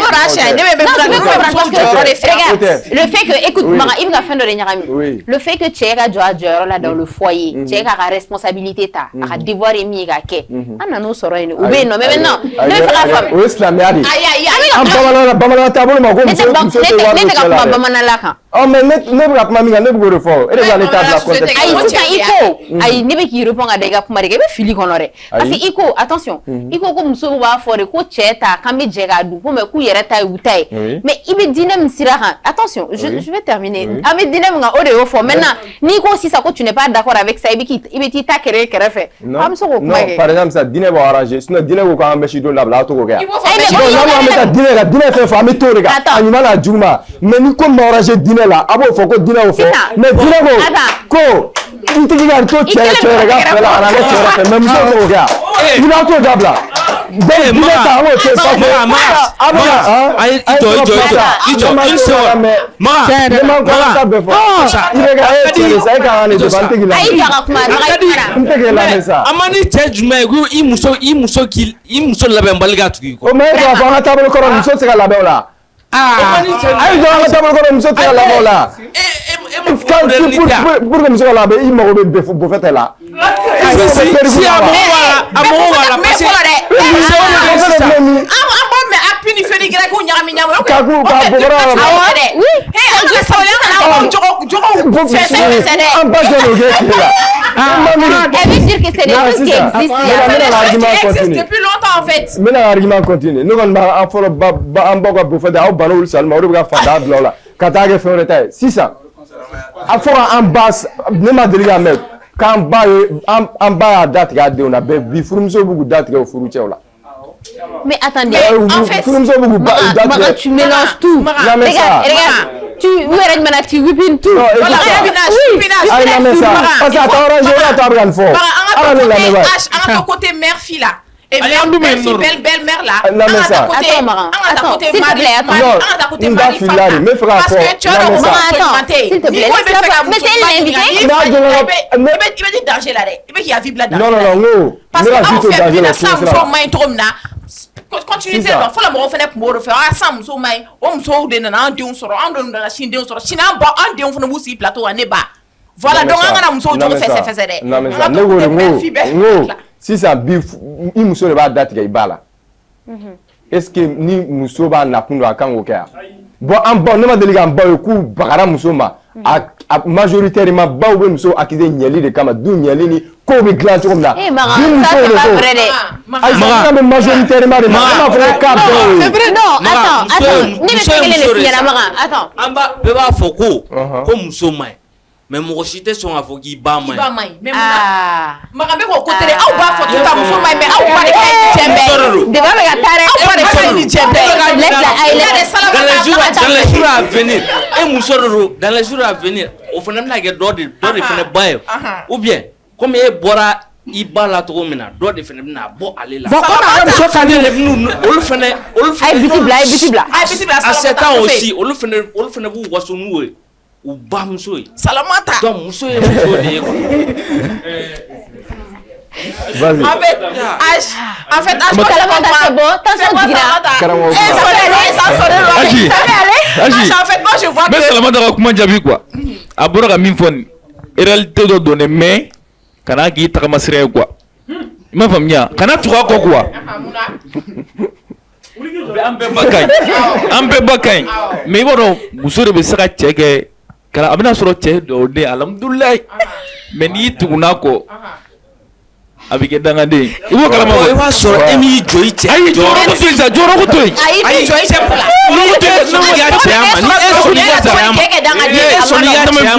le fait que écoute mara il va faire de nyarami le fait que cheka joro là dans le foyer cheka a responsabilité ta a devoir mi ga ke anano soro ene ou bien non mais maintenant ne me fera fama o islam yadi ayi bamala tabolo ma go oh mais ne bra kuma mi ga ne go fort et les l'état de la contexte ayi ne be ki répondre à des gars kuma de be fili konore parce que iko attention iko ko muso ba fore ko cheta kambe jega du ko me ku yere tay utai mais ibe dinem sirahan attention je vais terminer ame dinem nga o de o fo maintenant ni ko si ça ko tu n'es pas d'accord avec ça ibe ti ta kere fait am so ko non par exemple ça dîner va arranger sinon dîner ko ka meshi do la bla to ko ga dîner fait famille to rega animal a juma mais ni ko ma arranger dîner là abo fo ko dîner o fo mais dîner ko intigi ga to chere ga fela ana le chere même so ko ga il a to dabla dès dîner ta o che so amani tejuma ego imuso labe mbalga tuki ko o me do fa ta bolo ko muso se ga labe ola ay do ta bolo ko muso se ga labe ola pour que muso ga labe i mo be bo fete la si amo wala parce puni feli gira ko nyami nyam ko ka bo elle veut dire que c'est des choses qui existent depuis longtemps en fait mais l'argument continue nous on va en folo ba en boga bo fete au bano salma o ga fada blola katage fere tay 600 afora en basse ne ma deliga me kan ba en ba date ga de on a bi furumso bugu date ga furu chewla mais attendez en fait tu mélanges tout regarde tu whipping tout. Voilà, côté mère-fille là. Et belle-mère là. Attends, s'il te plaît, parce que tu as s'il te plaît, mais c'est l'invité. Il va dire danger là. Il va y avoir là. Non. Parce que ça, continue de faire. Faut la mort faire pour faire ça. Muso mai, muso de na de soro, ando na chinde soro. China ba ande on fona musi plateau aneba. Voilà donc on a muso de faire. Non mais ça, si ça bif, il muso de ba date ga ibala. Est-ce que ni muso ba na kundo akango ka? Bon en bon ne ma deliga en ba ku bagara muso ma. Majoritairement ba ou muso accusé nyeli de kama du nyeli ni ko be glace comme là. Eh Mara, ça c'est pas vrai. Mara majoritairement de Mara faut cap. C'est vrai non, attends. Ni me tele le fiyana Mara. Attends. Amba be ba foko ko muso mai. Mais mo chité son avoki ba mai. Mais Mara be ko côté au ba fo tout muso mai mais au ba de jembe. De ba me gatare. Au ba de jembe. Dans les jours à venir, et Moussoro, dans les jours à venir, au fond, on a des droits de faire ou bien, comme il boira, il bat la tromina, droit de faire un bon aller là. À 7 ans aussi, on le fait vous voir son nous ou bam soy. Salamata. Donc, Mousso est Vas-y. En fait, moi je vois que mais Salamata comment j'ai quoi. Abora min fon réalité do donner mais kana gi takamasire quoi. Ma famille kana tu quoi quoi. Ambe bakay. Mais bon, Mousso de sera checker kala amina soro che do de alhamdulillah. Mais ni tuguna ko avec dangade ibo kala ma wa so emi joyi che ayi joro ko toy ayi joyi che pula no ya che ama ni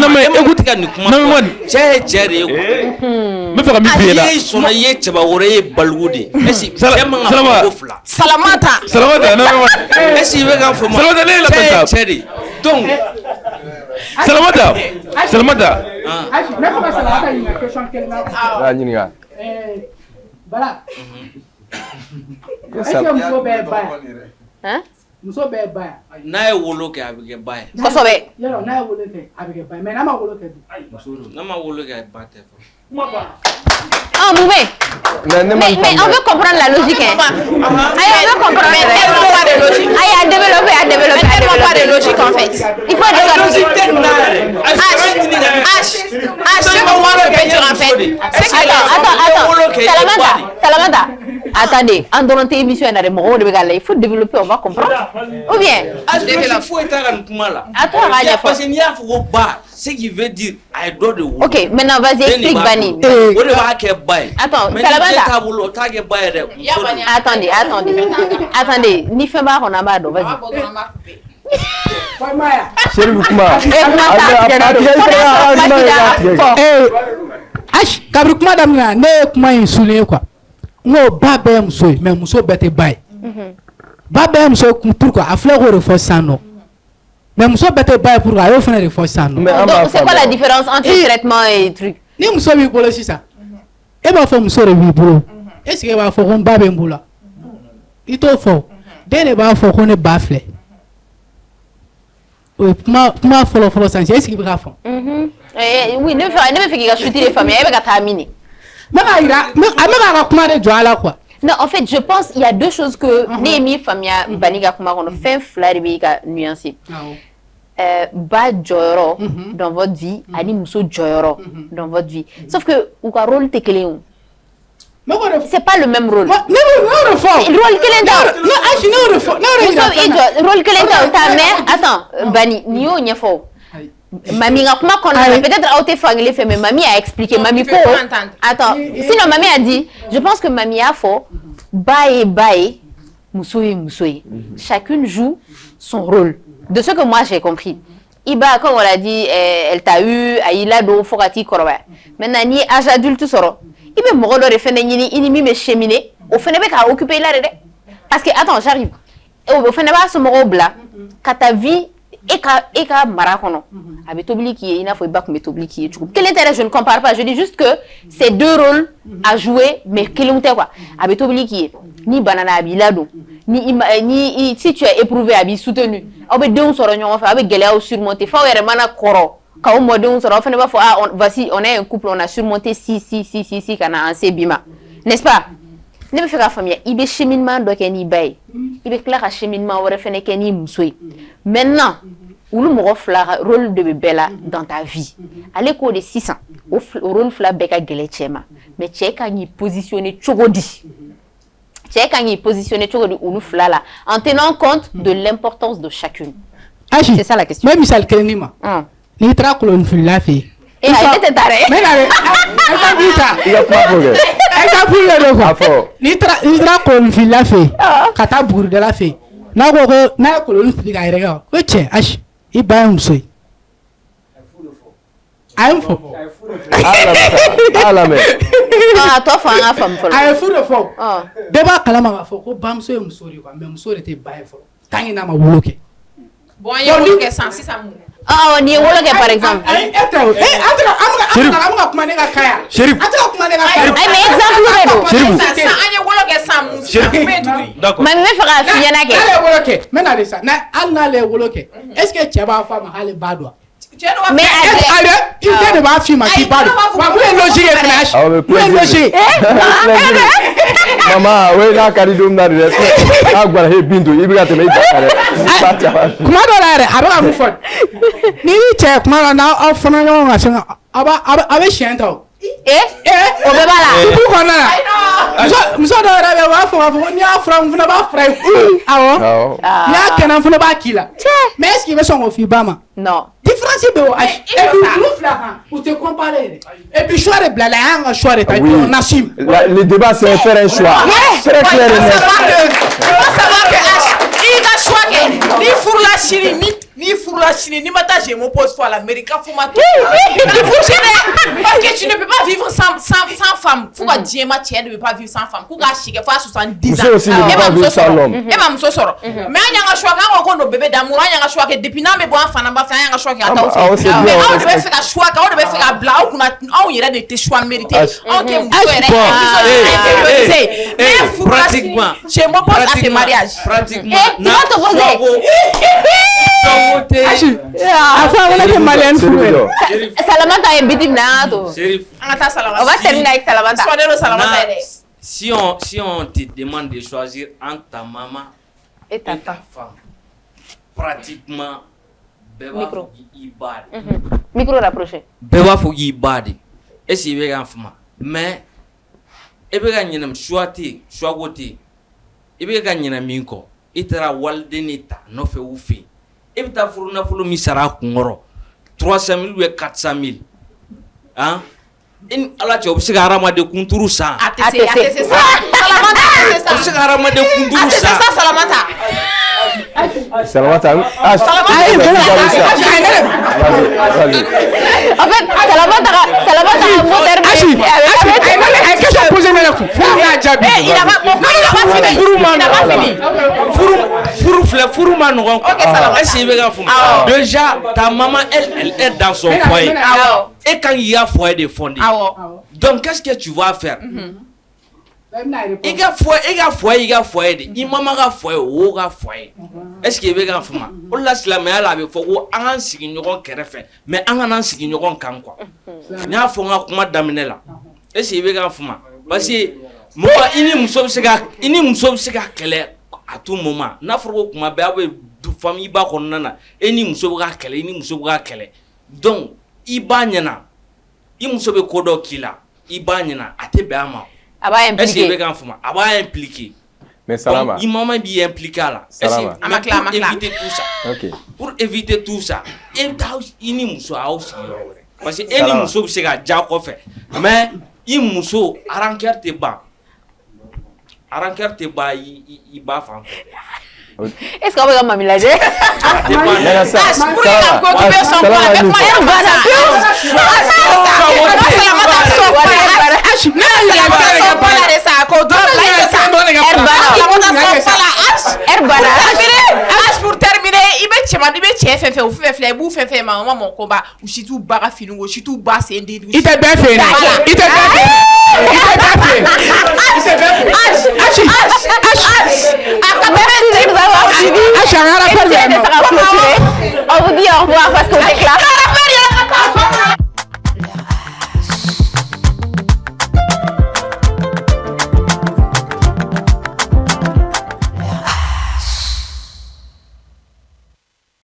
no me écoute kan kuma no me che re ko me fa mi biela so na ye che ba wore balwudi esi salamata no esi we kan fo ma salamata ne la pesa che donc salamata Bala. Muso bɛ ba n'a ye wolo kɛ a bɛ kɛ ba ye kosɛbɛ yɔrɔ n'a ye wolo kɛ a bɛ kɛ ba ye mais n'a ma wolo kɛ n'a ma wolo kɛ ba tɛ fɔ ah Moumé mais on veut comprendre la logique hein on veut comprendre mais tellement pas de logique à développer tellement pas de logique en fait il faut de la logique ce qu'on va répéter en fait attends Salamata attendez en donnant tes émissions il faut développer on va comprendre ou bien il faut être à kuma la parce que n'i y'a fɔ ko ba ce qui veut dire a ye dɔ de wolo ok maintenant vas-y explique Bani o de b'a kɛ ba ye attends Salamata t'a bolo o t'a kɛ ba ye dɛ attendez ni fɛn b'a kɔnɔ an b'a dɔn vas-y Chérif kuma kabiri kuma daminɛ ne ye kuma in souligner quoi n ko ba bɛɛ ye muso ye mais muso bɛɛ tɛ ba ye ba bɛɛ ye muso ye pourquoi a filɛ k'o de fɔ sisan nɔ mais muso bɛɛ tɛ ba ye pourquoi a y'o fana de fɔ sisan nɔ. donc c'est quoi la différence entre traitement et truc. ni muso b'i bolo sisan e b'a fɔ muso de b'i bolo est ce que e b'a fɔ ko n ba bɛ n bolo i t'o fɔ den de b'a fɔ ko ne ba filɛ o ye kuma fɔlɔ sisan est ce que i bɛ k'a fɔ. oui ne bɛ fɛ k'i ka suti de faamuya e bɛ ka taa min. a bɛ k'a ka kuma de jɔ a la quoi. non en fait je pense il y a deux choses que ne ye min faamuya Bani ka kuma kɔnɔ fɛn fila de bɛ ka nuancer. Ba jɔyɔrɔ dans votre vie ani muso jɔyɔrɔ dans votre vie sauf que u ka rôle tɛ kelen o. c'est pas le même rôle. rôle kelen t'a rôle kelen t'a ta mais attends Bani n'i y'o ɲɛfɔ Mami ka kuma kɔnɔna peut-être aw tɛ fankelen fɛ mais Mami a expliqué Mami ko attends sinon Mami a dit je pense que Mami a fɔ ba ye ba ye muso ye muso ye chacune joue son rôle de ce que moi j'ai compris. Iba comme on l'a dit elle t'a eu ayi ladon fo ka t'i kɔrɔbaya maintenant ni âge adulte sɔrɔ i bɛ mɔgɔ dɔ de fɛnɛ ɲini i ni min bɛ cheminer o fɛnɛ bɛ k'a occuper la de dɛ parce que attends j'arrive o fɛnɛ b'a somɔgɔw bila ka ta vie et ka mara kono avec tobili qui il n'a faut pas que tobili qui est quel intérêt je ne compare pas je dis juste que c'est deux rôles à jouer mais quel quoi avec tobili qui est ni banana abilado ni si tu es éprouvé abi soutenu avec deux soro ñoo fa avec gélé au surmonter fa wéré mana koro ka o modé on soro fa ne ba voici on est un couple on a surmonté si kana en sebima n'est-ce pas ne me fait la famille il be cheminement do ken bay il be clair cheminement wara fene ken musoy maintenant ou le mo fla rôle de bébé dans ta vie à l'école de 600 au rôle fla beka gele chema mais tché ka ni positionner chogodi tché ka ni positionner chogodi ou fla là en tenant compte de l'importance de chacune. C'est ça la question. Même misal kenima ni tra kolon fla fi et elle était taré mais là il a pas progrès ni tra kolon fla fi kata bur de la fi na go na kolon fli ga rega ko che ash i ba umsoy I'm for ala me toi fa nga fam fo ay fu de fo deba kala ma fo ko bam so umsori ko mais umsori te ba fo tangi na ma woloke bon ya woloke sans si ça mou ni woloke par exemple am kuma ne ga kaya Chérif kuma ne ga kaya ay mais exemple redo ça anya woloke sans mou d'accord mais me fera fiena ke ale woloke mais na ça na al na le woloke est-ce que tu vas faire hale badwa mais il te de ba fi ma ki badwa wa vous logique flash vous logique mama we na kari dum na de agwa he bindu ibiga te me kuma do la aba mu fot ni che kuma na ofana no ma singa aba shento o be bala tu ko na muso do ra wa fo ni afra mfuna ba fra awo ya kenan mfuna ba kila mais est-ce qu'il veut son ofi bama non différence be o et nous flagrant pour te comparer et puis choix de blala un choix de on assume le débat c'est faire un choix très clair et net savoir que il a choix que ni pour la Chine ni pour la Chine ni mata je me pose fois l'Amérique faut ma parce que tu ne peux pas vivre sans femme faut que Dieu ma tienne ne peut pas vivre sans femme faut que chique fois 70 ans et même so soro mais anya choix quand on no bébé d'amour anya choix que depuis na me bo enfant na ba fa anya choix que attends mais on devait faire un choix on devait faire un blanc on irait de tes choix mérités OK pratiquement je me pose à ce mariage pratiquement tu vas te poser enfin on a des maliens fou Salamata est bitim na to Chérif on va terminer avec Salamata si on te demande de choisir entre ta maman et ta femme pratiquement micro ibadi micro rapproché beba fo ibadi est-ce que vegan fama mais e be ga nyinam choati choagote e be ga nyinam minko itara waldenita no fe ufi e bita furuna fulu misara kungoro 300,000 ou 400,000 hein in ala che obsiga arama de kunturu sa c'est ça Salamata c'est ça obsiga arama de kunturu sa c'est ça Salamata Salamata en fait Salamata déjà ta maman elle est dans son foyer et quand il y a foyer de fondé donc qu'est-ce que tu vas faire il y a foyer de il maman ga foyer o ga foyer est-ce que be ga fama o la silamaya la be fo ko an sigi ɲɔgɔn kɛrɛfɛ mais an kana sigi ɲɔgɔn kan quoi ni a fɔ n ka kuma daminɛ la est-ce que be ga fama parce que mɔgɔ i ni muso bɛ se ka kɛlɛ à tout moment n'a fɔra ko kuma bɛɛ a bɛ famille ba kɔnɔna na e ni muso bɛ ka kɛlɛ i ni muso bɛ ka kɛlɛ donc i ba ɲɛna i muso bɛ ko dɔ k'i la i ba ɲɛna a tɛ bɛn a ma est-ce que be ga fama a b'a impliquer mais Salama il maman bi impliqué là pour éviter tout ça et il ni muso a aussi parce que il ni muso bɛ se ka ja kɔfɛ mais i muso arankɛr tɛ ban i ba fan fɛ est-ce qu'on va me lâcher pour terminer il cɛ fɛn fɛn o fɛn filɛ i b'u fɛn fɛn ma mɔgɔ ko ba u si t'u ba ka fini ko u si t'u ba sen di i tɛ bɛɛ fɛ yen i tɛ bɛɛ fɛ yen i tɛ bɛɛ fɛ yen i tɛ bɛɛ fɛ yen